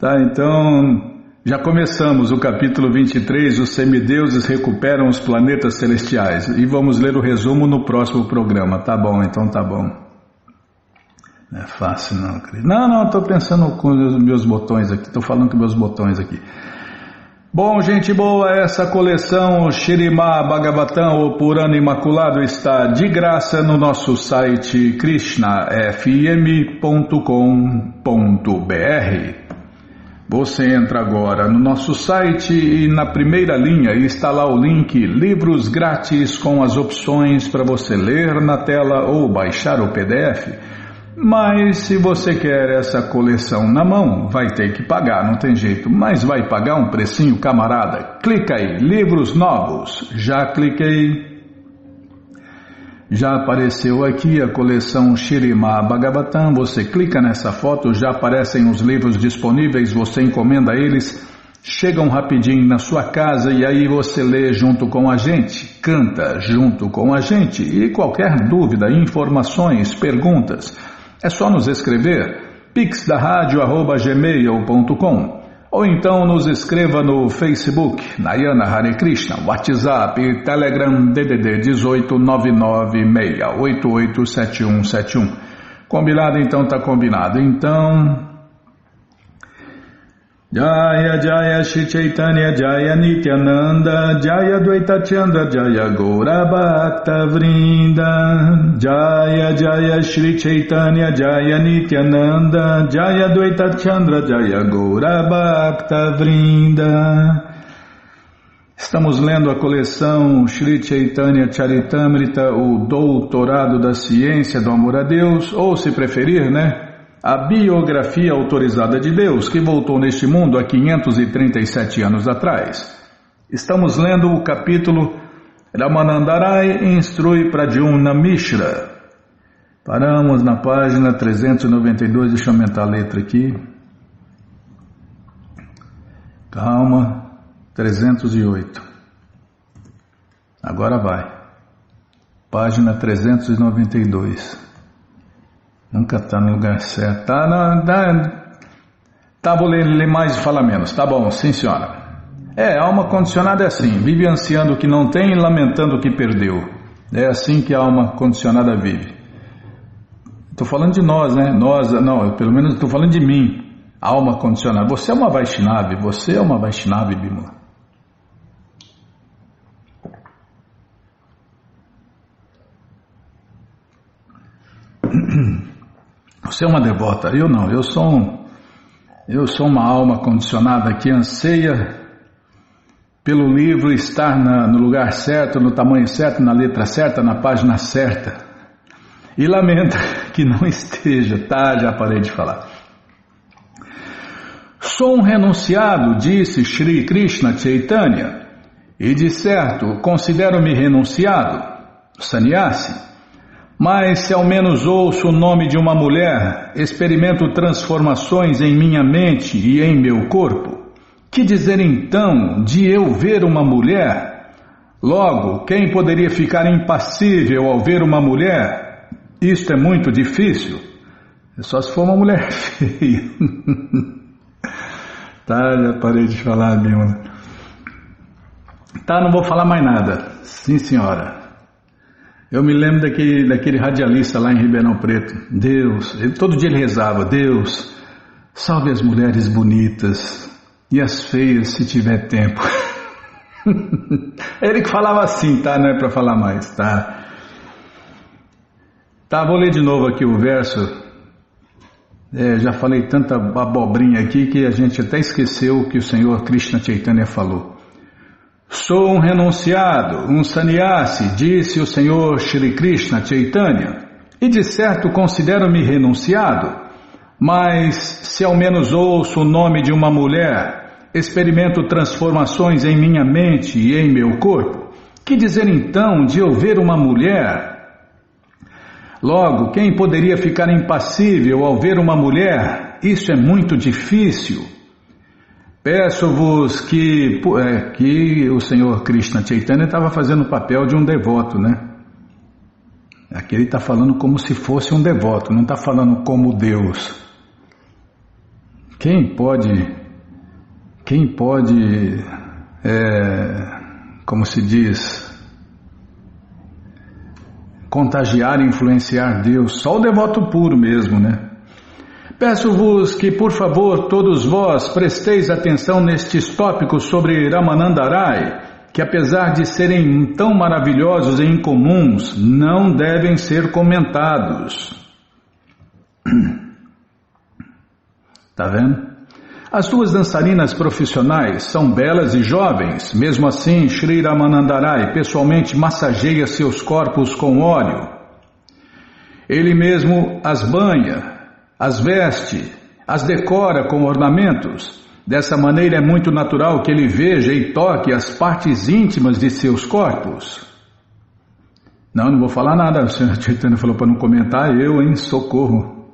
Tá, então... Já começamos o capítulo 23, os semideuses recuperam os planetas celestiais, e vamos ler o resumo no próximo programa, tá bom, então tá bom. Não é fácil não, querido. Não, estou pensando com os meus botões aqui, estou falando com meus botões aqui. Bom, gente boa, essa coleção Śrīmad Bhagavatam, o Purana Imaculado, está de graça no nosso site krishnafm.com.br. Você entra agora no nosso site e na primeira linha está lá o link Livros Grátis com as opções para você ler na tela ou baixar o PDF. Mas se você quer essa coleção na mão, vai ter que pagar, não tem jeito. Mas vai pagar um precinho, camarada. Clica aí, Livros Novos. Já cliquei. Já apareceu aqui a coleção Śrīmad Bhagavatam, você clica nessa foto, já aparecem os livros disponíveis, você encomenda eles, chegam rapidinho na sua casa e aí você lê junto com a gente, canta junto com a gente. E qualquer dúvida, informações, perguntas, é só nos escrever pixdaradio@gmail.com ou então nos escreva no Facebook, Narayana Hare Krishna, WhatsApp e Telegram DDD 18996887171. Combinado? Então tá combinado. Então, Jaya Jaya Shri Chaitanya Jaya Nityananda Jaya Dvaita Chandra Jaya Gaura Bhakta Vrinda Jaya Jaya Shri Chaitanya Jaya Nityananda Jaya Dvaita Chandra Jaya Gaura Bhakta Vrinda. Estamos lendo a coleção Shri Chaitanya Charitamrita, o Doutorado da Ciência do Amor a Deus, ou se preferir, a biografia autorizada de Deus, que voltou neste mundo há 537 anos atrás. Estamos lendo o capítulo Ramanandarai instrui Pradyumna Mishra. Paramos na página 392, deixa eu aumentar a letra aqui. Calma, 308. Agora vai. Página 392. Nunca está no lugar certo. Tá, vou ler mais e falar menos. Tá bom, sim senhora. A alma condicionada é assim, vive ansiando o que não tem e lamentando o que perdeu. É assim que a alma condicionada vive. Estou falando de nós, pelo menos estou falando de mim. Alma condicionada. Você é uma Vaishnava, Bimala. Você é uma devota, eu não, eu sou uma alma condicionada que anseia pelo livro estar no lugar certo, no tamanho certo, na letra certa, na página certa, e lamenta que não esteja, já parei de falar. Sou um renunciado, disse Shri Krishna Chaitanya, e de certo considero-me renunciado, sannyasi. Mas se ao menos ouço o nome de uma mulher, experimento transformações em minha mente e em meu corpo, que dizer então de eu ver uma mulher? Logo, quem poderia ficar impassível ao ver uma mulher? Isto é muito difícil. É só se for uma mulher feia. Já parei de falar, Bimala. Não vou falar mais nada. Sim, senhora. Eu me lembro daquele radialista lá em Ribeirão Preto. Deus, todo dia ele rezava, Deus, salve as mulheres bonitas e as feias se tiver tempo. Ele que falava assim, não é para falar mais, vou ler de novo aqui o verso. Já falei tanta abobrinha aqui que a gente até esqueceu o que o Senhor Krishna Chaitanya falou. Sou um renunciado, um sannyasi, disse o Senhor Shri Krishna Chaitanya, e de certo considero-me renunciado, mas se ao menos ouço o nome de uma mulher, experimento transformações em minha mente e em meu corpo, que dizer então de eu ver uma mulher? Logo, quem poderia ficar impassível ao ver uma mulher? Isso é muito difícil. Peço-vos que o Senhor Krishna Chaitanya estava fazendo o papel de um devoto, Aqui ele está falando como se fosse um devoto, não está falando como Deus. Quem pode, como se diz, contagiar e influenciar Deus? Só o devoto puro mesmo, Peço-vos que, por favor, todos vós presteis atenção nestes tópicos sobre Ramanandarai, que apesar de serem tão maravilhosos e incomuns, não devem ser comentados. Tá vendo? As duas dançarinas profissionais são belas e jovens, mesmo assim Shri Ramanandarai pessoalmente massageia seus corpos com óleo. Ele mesmo as banha, as veste, as decora com ornamentos. Dessa maneira é muito natural que ele veja e toque as partes íntimas de seus corpos. Não vou falar nada. O Sr. Chaitanya falou para não comentar. Socorro.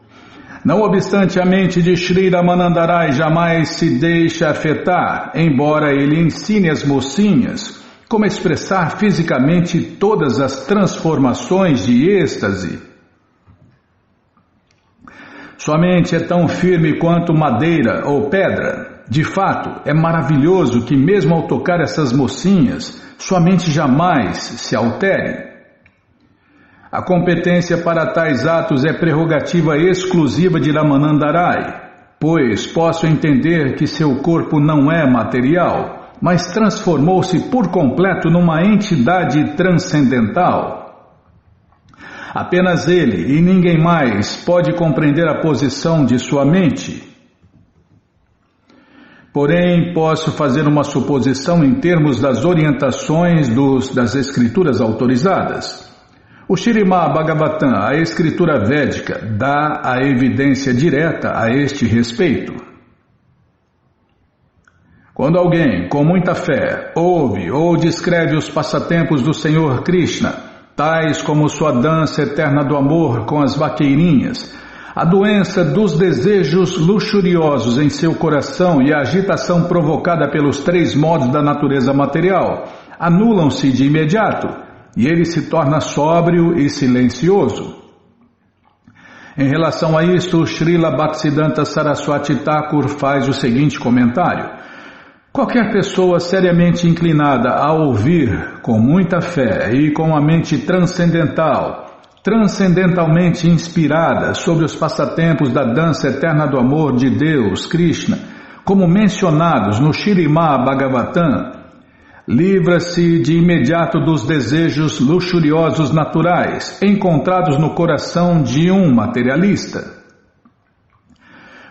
Não obstante, a mente de Sri Ramanandarai jamais se deixa afetar, embora ele ensine as mocinhas como expressar fisicamente todas as transformações de êxtase. Sua mente é tão firme quanto madeira ou pedra. De fato, é maravilhoso que mesmo ao tocar essas mocinhas, sua mente jamais se altere. A competência para tais atos é prerrogativa exclusiva de Ramanandarai, pois posso entender que seu corpo não é material, mas transformou-se por completo numa entidade transcendental. Apenas ele e ninguém mais pode compreender a posição de sua mente. Porém, posso fazer uma suposição em termos das orientações das escrituras autorizadas. O Śrīmad Bhagavatam, a escritura védica, dá a evidência direta a este respeito. Quando alguém, com muita fé, ouve ou descreve os passatempos do Senhor Krishna, tais como sua dança eterna do amor com as vaqueirinhas, a doença dos desejos luxuriosos em seu coração e a agitação provocada pelos 3 modos da natureza material, anulam-se de imediato, e ele se torna sóbrio e silencioso. Em relação a isto, Srila Bhaktisiddhanta Saraswati Thakur faz o seguinte comentário: qualquer pessoa seriamente inclinada a ouvir com muita fé e com a mente transcendentalmente inspirada sobre os passatempos da dança eterna do amor de Deus, Krishna, como mencionados no Śrīmad Bhagavatam, livra-se de imediato dos desejos luxuriosos naturais encontrados no coração de um materialista.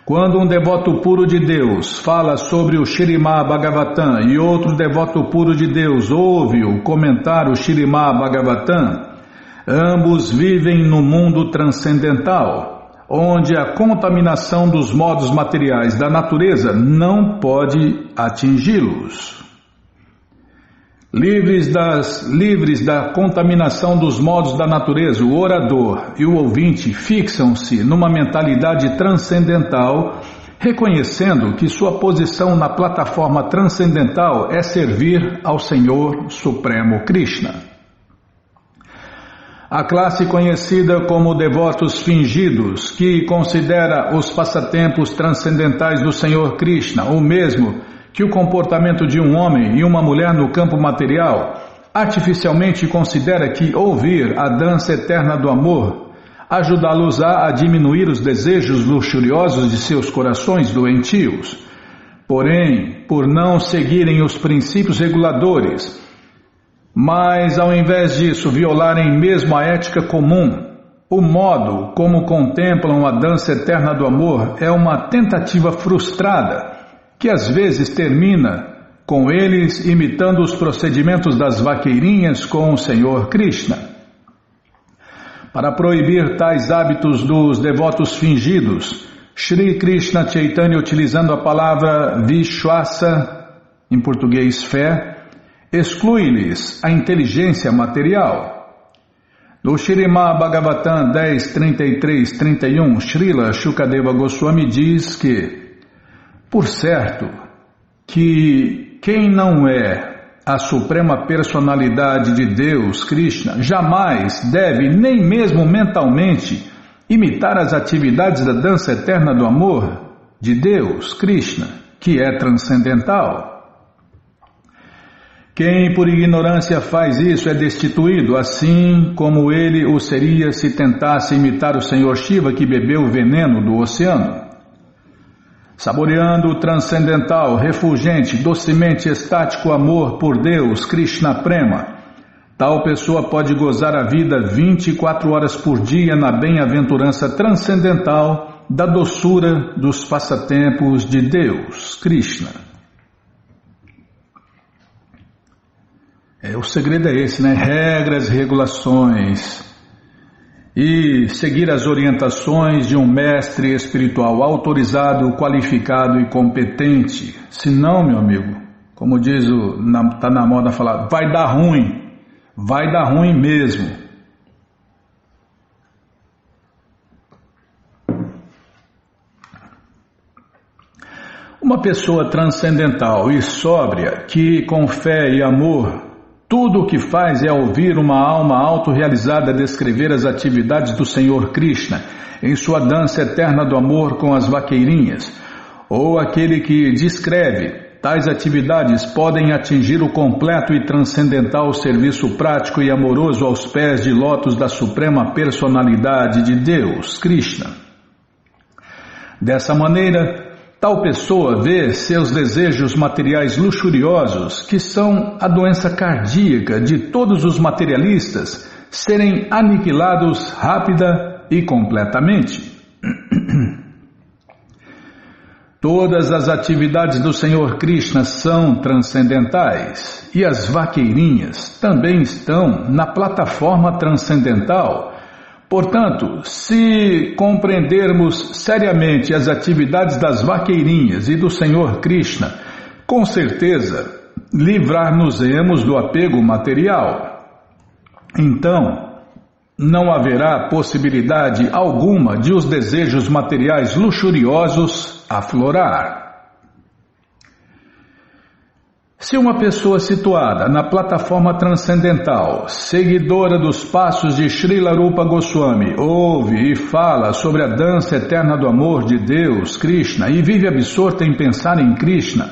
Quando um devoto puro de Deus fala sobre o Śrīmad Bhagavatam e outro devoto puro de Deus ouve-o comentar o Śrīmad Bhagavatam, ambos vivem no mundo transcendental, onde a contaminação dos modos materiais da natureza não pode atingi-los. Livres da contaminação dos modos da natureza, o orador e o ouvinte fixam-se numa mentalidade transcendental, reconhecendo que sua posição na plataforma transcendental é servir ao Senhor Supremo Krishna. A classe conhecida como devotos fingidos, que considera os passatempos transcendentais do Senhor Krishna o mesmo que o comportamento de um homem e uma mulher no campo material, artificialmente considera que ouvir a dança eterna do amor ajudá-los a diminuir os desejos luxuriosos de seus corações doentios. Porém, por não seguirem os princípios reguladores, mas ao invés disso violarem mesmo a ética comum, o modo como contemplam a dança eterna do amor é uma tentativa frustrada, que às vezes termina com eles imitando os procedimentos das vaqueirinhas com o Senhor Krishna. Para proibir tais hábitos dos devotos fingidos, Shri Krishna Chaitanya, utilizando a palavra Vishwasa, em português fé, exclui-lhes a inteligência material. No Śrīmad Bhagavatam 10.33.31, Srila Shukadeva Goswami diz que, por certo, que quem não é a suprema personalidade de Deus, Krishna, jamais deve, nem mesmo mentalmente, imitar as atividades da dança eterna do amor de Deus, Krishna, que é transcendental. Quem por ignorância faz isso é destituído, assim como ele o seria se tentasse imitar o Senhor Shiva que bebeu o veneno do oceano. Saboreando o transcendental, refulgente, docemente estático amor por Deus, Krishna Prema, tal pessoa pode gozar a vida 24 horas por dia na bem-aventurança transcendental da doçura dos passatempos de Deus, Krishna. O segredo é esse, né? Regras, regulações e seguir as orientações de um mestre espiritual autorizado, qualificado e competente. Senão, meu amigo, como diz está na moda falar, vai dar ruim mesmo. Uma pessoa transcendental e sóbria, que com fé e amor, tudo o que faz é ouvir uma alma autorrealizada descrever as atividades do Senhor Krishna em sua dança eterna do amor com as vaqueirinhas, ou aquele que descreve tais atividades podem atingir o completo e transcendental serviço prático e amoroso aos pés de lótus da Suprema Personalidade de Deus, Krishna. Dessa maneira, tal pessoa vê seus desejos materiais luxuriosos, que são a doença cardíaca de todos os materialistas, serem aniquilados rápida e completamente. Todas as atividades do Senhor Krishna são transcendentais e as vaqueirinhas também estão na plataforma transcendental. Portanto, se compreendermos seriamente as atividades das vaqueirinhas e do Senhor Krishna, com certeza livrar-nos-emos do apego material. Então, não haverá possibilidade alguma de os desejos materiais luxuriosos aflorar. Se uma pessoa situada na plataforma transcendental, seguidora dos passos de Srila Rupa Goswami, ouve e fala sobre a dança eterna do amor de Deus, Krishna, e vive absorta em pensar em Krishna,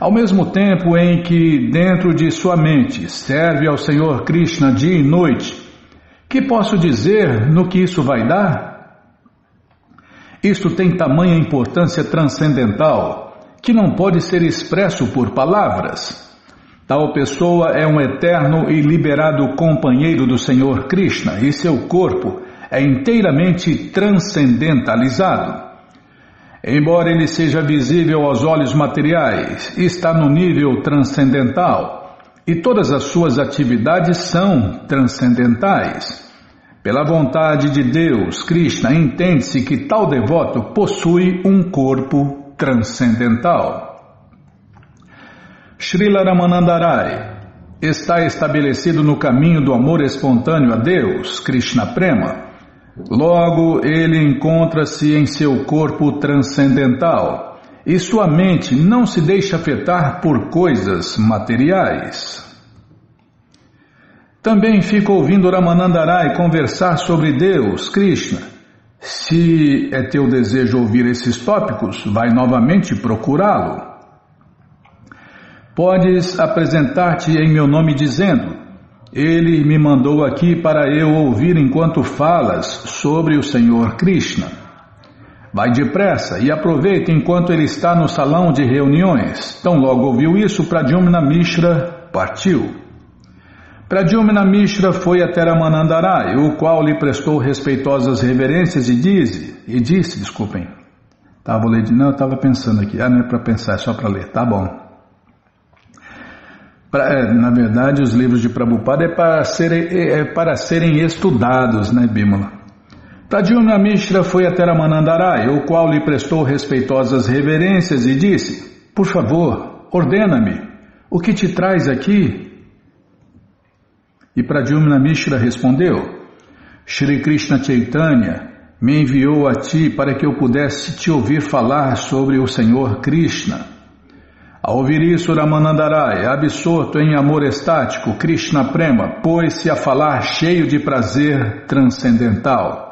ao mesmo tempo em que dentro de sua mente serve ao Senhor Krishna dia e noite, que posso dizer no que isso vai dar? Isto tem tamanha importância transcendental que não pode ser expresso por palavras. Tal pessoa é um eterno e liberado companheiro do Senhor Krishna e seu corpo é inteiramente transcendentalizado. Embora ele seja visível aos olhos materiais, está no nível transcendental. E todas as suas atividades são transcendentais. Pela vontade de Deus, Krishna, entende-se que tal devoto possui um corpo transcendental. Srila Ramanandarai está estabelecido no caminho do amor espontâneo a Deus, Krishna Prema. Logo, ele encontra-se em seu corpo transcendental. E sua mente não se deixa afetar por coisas materiais. Também fica ouvindo Ramanandarai conversar sobre Deus, Krishna. Se é teu desejo ouvir esses tópicos, vai novamente procurá-lo. Podes apresentar-te em meu nome dizendo: ele me mandou aqui para eu ouvir enquanto falas sobre o Senhor Krishna. Vai depressa e aproveita enquanto ele está no salão de reuniões. Tão logo ouviu isso, Pradyumna Mishra partiu. Pradyumna Mishra foi até Ramanandarai, o qual lhe prestou respeitosas reverências e disse, eu estava pensando aqui, não é para pensar, é só para ler, tá bom. Na verdade, os livros de Prabhupada é para serem estudados, né, Bimala? Pradyumna Mishra foi até Ramanandarai, o qual lhe prestou respeitosas reverências e disse: por favor, ordena-me, o que te traz aqui? E Pradyumna Mishra respondeu: Shri Krishna Chaitanya me enviou a ti para que eu pudesse te ouvir falar sobre o Senhor Krishna. Ao ouvir isso, Ramanandarai, absorto em amor estático, Krishna Prema, pôs-se a falar cheio de prazer transcendental.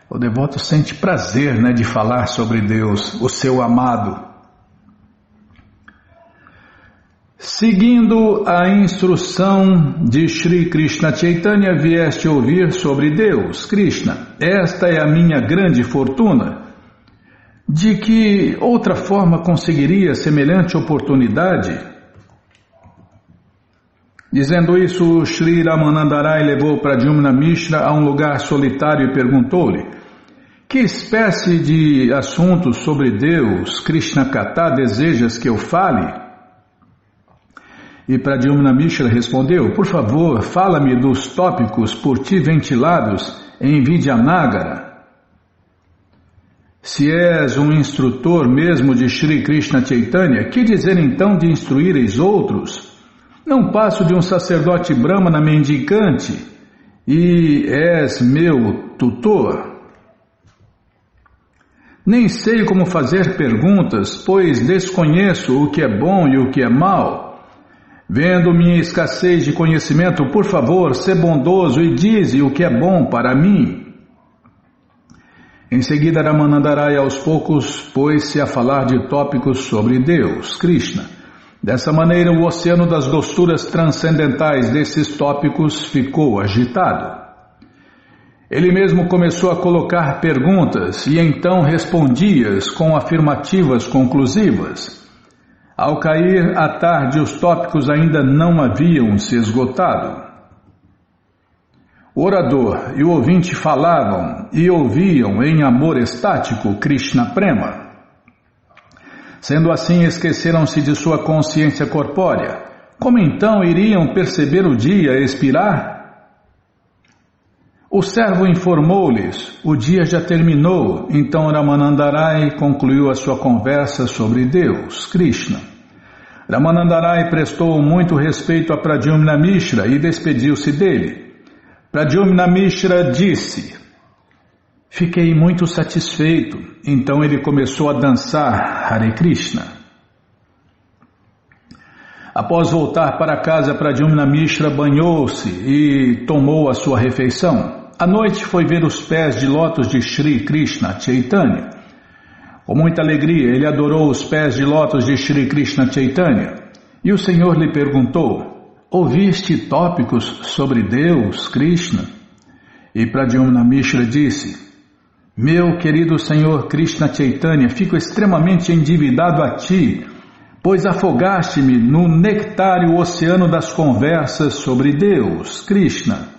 O devoto sente prazer, de falar sobre Deus, o seu amado. Seguindo a instrução de Shri Krishna Chaitanya, vieste ouvir sobre Deus, Krishna. Esta é a minha grande fortuna. De que outra forma conseguiria semelhante oportunidade? Dizendo isso, Shri Ramanandarai levou Pradyumna Mishra a um lugar solitário e perguntou-lhe: que espécie de assuntos sobre Deus, Krishna Katha, desejas que eu fale? E Pradyumna Mishra respondeu: por favor, fala-me dos tópicos por ti ventilados em Vidyanagara. Se és um instrutor mesmo de Shri Krishna Chaitanya, que dizer então de instruíreis outros? Não passo de um sacerdote brahmana mendicante e és meu tutor. Nem sei como fazer perguntas, pois desconheço o que é bom e o que é mal. Vendo minha escassez de conhecimento, por favor, sê bondoso e dize o que é bom para mim. Em seguida, Ramanandaraya aos poucos pôs-se a falar de tópicos sobre Deus, Krishna. Dessa maneira, o oceano das doçuras transcendentais desses tópicos ficou agitado. Ele mesmo começou a colocar perguntas e então respondia-as com afirmativas conclusivas. Ao cair a tarde, os tópicos ainda não haviam se esgotado. O orador e o ouvinte falavam e ouviam em amor estático Krishna Prema. Sendo assim, esqueceram-se de sua consciência corpórea. Como então iriam perceber o dia expirar? O servo informou-lhes, o dia já terminou, então Ramanandarai concluiu a sua conversa sobre Deus, Krishna. Ramanandarai prestou muito respeito a Pradyumna Mishra e despediu-se dele. Pradyumna Mishra disse, fiquei muito satisfeito, então ele começou a dançar Hare Krishna. Após voltar para casa, Pradyumna Mishra banhou-se e tomou a sua refeição. À noite foi ver os pés de lótus de Shri Krishna Chaitanya. Com muita alegria, ele adorou os pés de lótus de Shri Krishna Chaitanya. E o Senhor lhe perguntou, ouviste tópicos sobre Deus, Krishna? E Pradyumna Mishra disse, meu querido Senhor Krishna Chaitanya, fico extremamente endividado a ti, pois afogaste-me no nectário oceano das conversas sobre Deus, Krishna.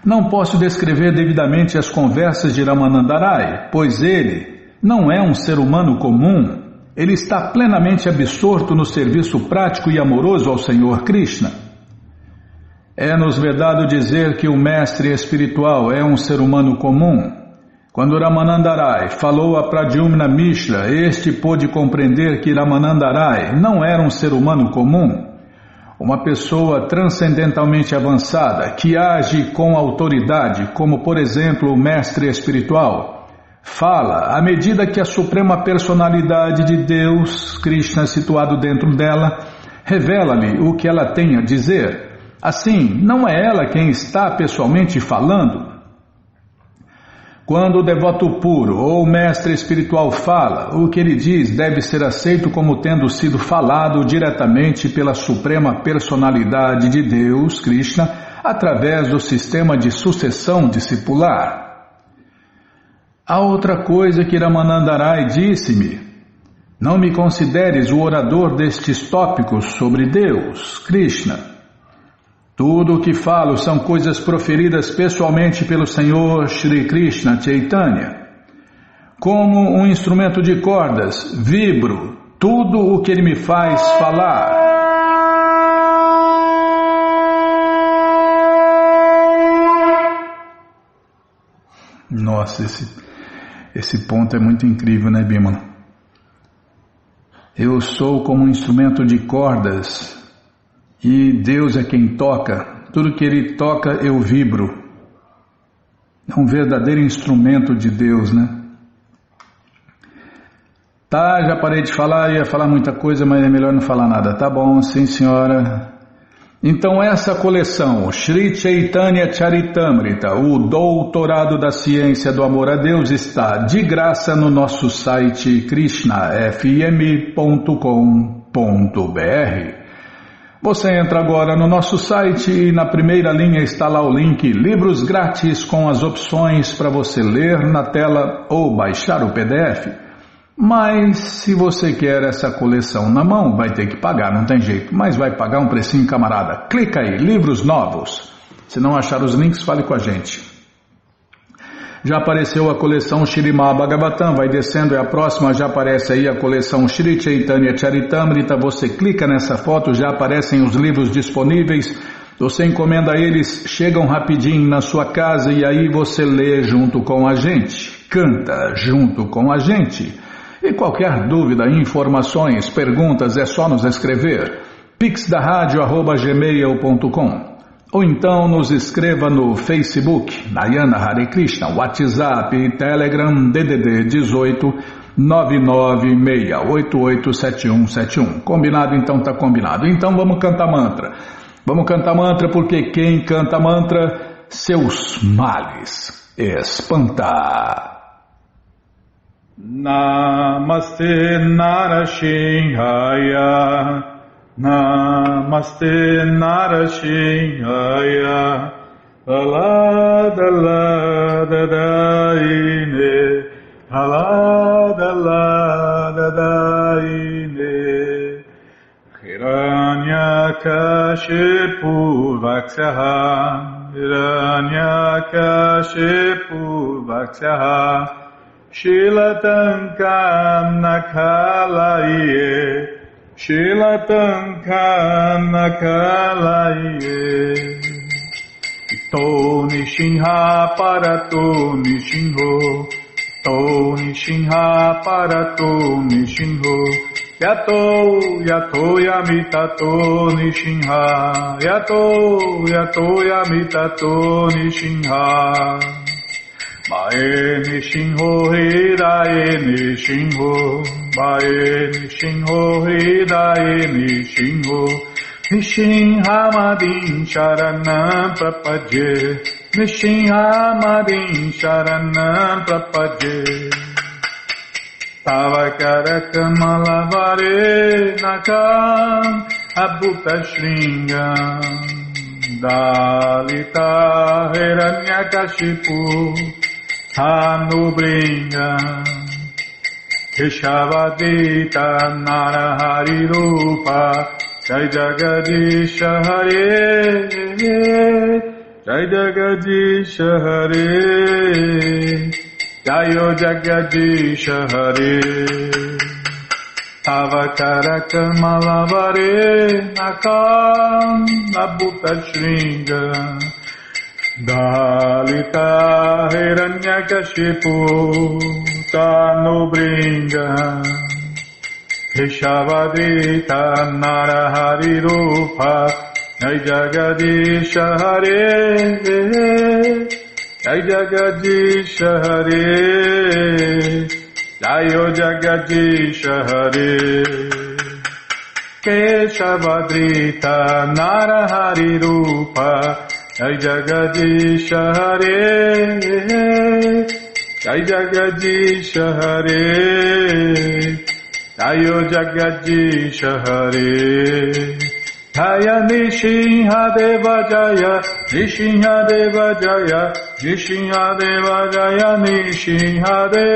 Não posso descrever devidamente as conversas de Ramanandarai, pois ele não é um ser humano comum. Ele está plenamente absorto no serviço prático e amoroso ao Senhor Krishna. É-nos vedado dizer que o mestre espiritual é um ser humano comum. Quando Ramanandarai falou a Pradyumna Mishra, este pôde compreender que Ramanandarai não era um ser humano comum. Uma pessoa transcendentalmente avançada, que age com autoridade, como por exemplo o mestre espiritual, fala à medida que a suprema personalidade de Deus, Krishna situado dentro dela, revela-lhe o que ela tem a dizer. Assim, não é ela quem está pessoalmente falando. Quando o devoto puro ou o mestre espiritual fala, o que ele diz deve ser aceito como tendo sido falado diretamente pela suprema personalidade de Deus, Krishna, através do sistema de sucessão discipular. Há outra coisa que Ramanandarai disse-me, não me consideres o orador destes tópicos sobre Deus, Krishna. Tudo o que falo são coisas proferidas pessoalmente pelo Senhor Shri Krishna Chaitanya. Como um instrumento de cordas, vibro tudo o que ele me faz falar. Nossa, esse ponto é muito incrível, né, Bimala? Eu sou como um instrumento de cordas. E Deus é quem toca, tudo que Ele toca eu vibro. É um verdadeiro instrumento de Deus, né? Tá, já parei de falar, ia falar muita coisa, mas é melhor não falar nada. Tá bom, sim senhora. Então essa coleção, Shri Chaitanya Charitamrita, o doutorado da ciência do amor a Deus, está de graça no nosso site krishnafm.com.br. Você entra agora no nosso site e na primeira linha está lá o link Livros Grátis com as opções para você ler na tela ou baixar o PDF. Mas se você quer essa coleção na mão, vai ter que pagar, não tem jeito. Mas vai pagar um precinho, camarada. Clica aí, livros novos. Se não achar os links, fale com a gente. Já apareceu a coleção Śrīmad Bhagavatam, vai descendo, é a próxima, já aparece aí a coleção Shri Chaitanya Charitamrita, você clica nessa foto, já aparecem os livros disponíveis, você encomenda eles, chegam rapidinho na sua casa e aí você lê junto com a gente, canta junto com a gente. E qualquer dúvida, informações, perguntas, é só nos escrever, pixdarradio@gmail.com. ou então nos escreva no Facebook, Narayana Hare Krishna, WhatsApp e Telegram DDD 18 996887171. Combinado? Então tá combinado. Então vamos cantar mantra. Vamos cantar mantra porque quem canta mantra, seus males espanta. Namaste Narashinhaya, Namaste Narashinhaya, Aladaladaine, Aladaladaine, Hiranyakashipu Vaksyaha, Hiranyakashipu Vaksyaha, Shilatankanakalaye, Shilatankanakalaye, Ito Nishinha Parato Nishinho, Ito Nishinha Parato Nishinho, Yato Yato Yamitato Nishinha, Yato Yato Yamitato Nishinha, Mae Nishinho Hirae Nishinho, Mae Nishinho Hirae Nishinho, Nishinhamadin Sharanam Prapadye, Nishinhamadin Sharanam Prapadye, Tavakarakamalabare Nakam Abhuta Shringam, Dalita Hiranyakashipu Hanubringa, Keshavadita Narahari Rupa, Jai Jagadisha Hare, Jai Jagadisha Hare, Jayo Jagadisha Hare, Tavakarakamalabare Nakam Abhuta Shringa, Dalita Hiranyakashipu Tanubringa, Keshavadita Narahari Rupa, Jai Jagadisha Hare, Jai Jagadisha Hare, Jayo Jagadisha Hare, Keshavadita Narahari Rupa, Jai Jagadisha Hare, Jai Jagadisha Hare, Jayo Jagadisha Hare, Jaya Nishinha Deva Jaya, Nishinha Deva Jaya, Nishinha Deva Jaya, Nishinha Deva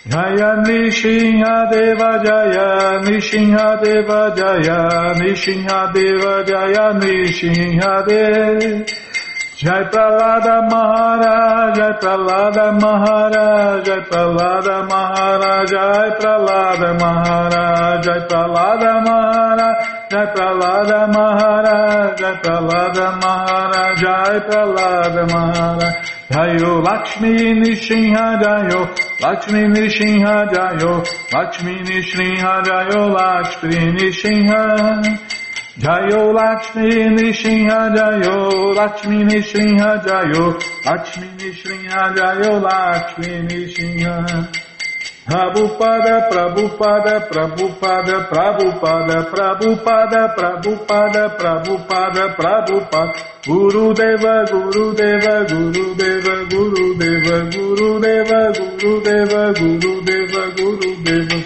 Jaya, Nishinha Deva Jaya, Nishinha Deva Jaya, Nishinha Deva Jaya, Nishinha Deva Jai Pralada Maharaj, Jai Pralada Maharaj, Jai Pralada Maharaj, Jai Pralada Maharaj, Jai Pralada Maharaj, Jai Pralada Maharaj, Jai Pralada Maharaj, Jai Pralada Maharaj, Jayo Lakshmi Nishinha Jayo, Lakshmi Nishinha Jayo, Lakshmi Nishinha Jayo, Lakshmi Nishinha Jayo Lakshmi Nishinha Jayo, Lakshmi Nishinha Jayo, Lakshmi Nishinha Jayo, Lakshmi Nishinha. Prabhupada, Prabhupada, Prabhupada, Prabhupada, Prabhupada, Prabhupada, Prabhupada, Prabhupada, Gurudeva, Gurudeva, Gurudeva, Gurudeva, Gurudeva, Gurudeva, Gurudeva, Gurudeva.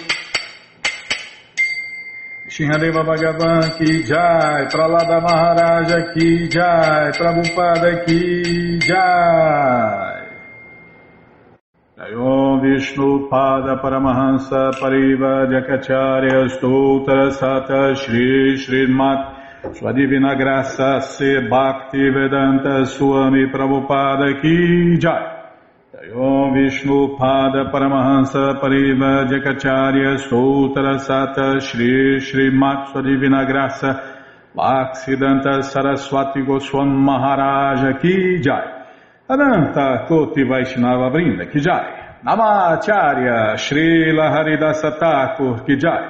Shinhadeva Bhagavan ki jai, Pralada Maharaja ki jai, Prabhupada ki jai. Jayom Vishnu Pada Paramahansa Pariva Jakacharya Stoutra Sata Shri Srimat Sua Divina Graça Se Bhakti Vedanta Swami Prabhupada ki jai. Jayom Vishnu Pada Paramahansa Pariva Jakacharya Stoutra Sata Shri Srimat Sua Divina Graça Bhaksidanta Saraswati Goswam Maharaja ki jai. Ananta Koti Vaishnava Vrinda ki jai. Namacharya Srila Haridasa Thakur ki jai.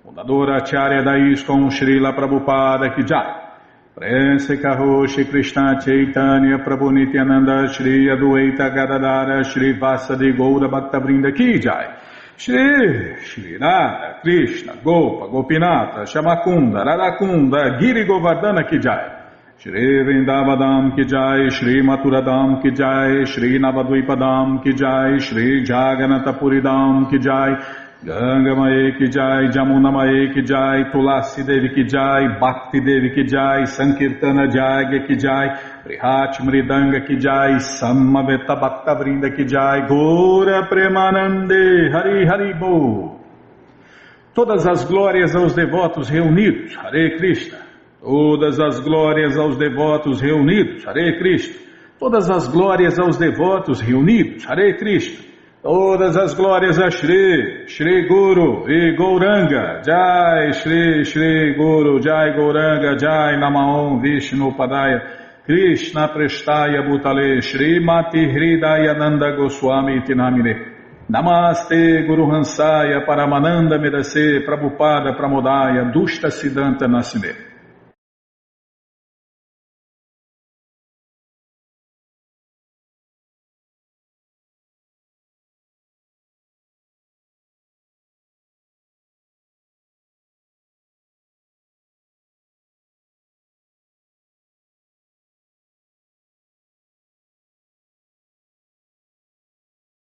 Fundadora Acharya da ISKCON Srila Prabhupada ki jai. Prense Kaho Shri Krishna Chaitanya Prabhu Nityananda Shri Adwaita Gadadara Shri Vasadi Goura Bhaktavrinda Ki Jai Shri Radha Krishna Gopa Gopinata Shamakunda Radakunda Giri Govardhana Ki Jai Shri Vrindavadam Ki Jai Shri Maturadam Ki Jai Shri Navadvipadam Ki Jai Shri Jaganatapuridam Ki Jai Ganga Mae Ki Jai, Jamuna Mae Ki Jai, Tulasi Devi Ki Jai, Bhakti Devi Ki Jai, Sankirtana Jagya Ki Jai, Prihat Mridanga Ki Jai, Samaveta Bhakta Vrinda Ki Jai, Gora Premanande, Hari Hari Bo. Todas as glórias aos devotos reunidos, Hare Krishna. Todas as glórias aos devotos reunidos, Hare Krishna. Todas as glórias aos devotos reunidos, Hare Krishna. Todas as glórias a Shri, Shri Guru e Gauranga, Jai Shri, Shri Guru, Jai Gauranga, Jai Namaon Vishnu Padaya, Krishna Prestaya Bhutale, Shri Mati Hridaya Nanda Goswami Tinamine, Namaste Guru Hansaya Paramananda Medase, Prabhupada Pramodaya, Dushta Siddhanta Nasine.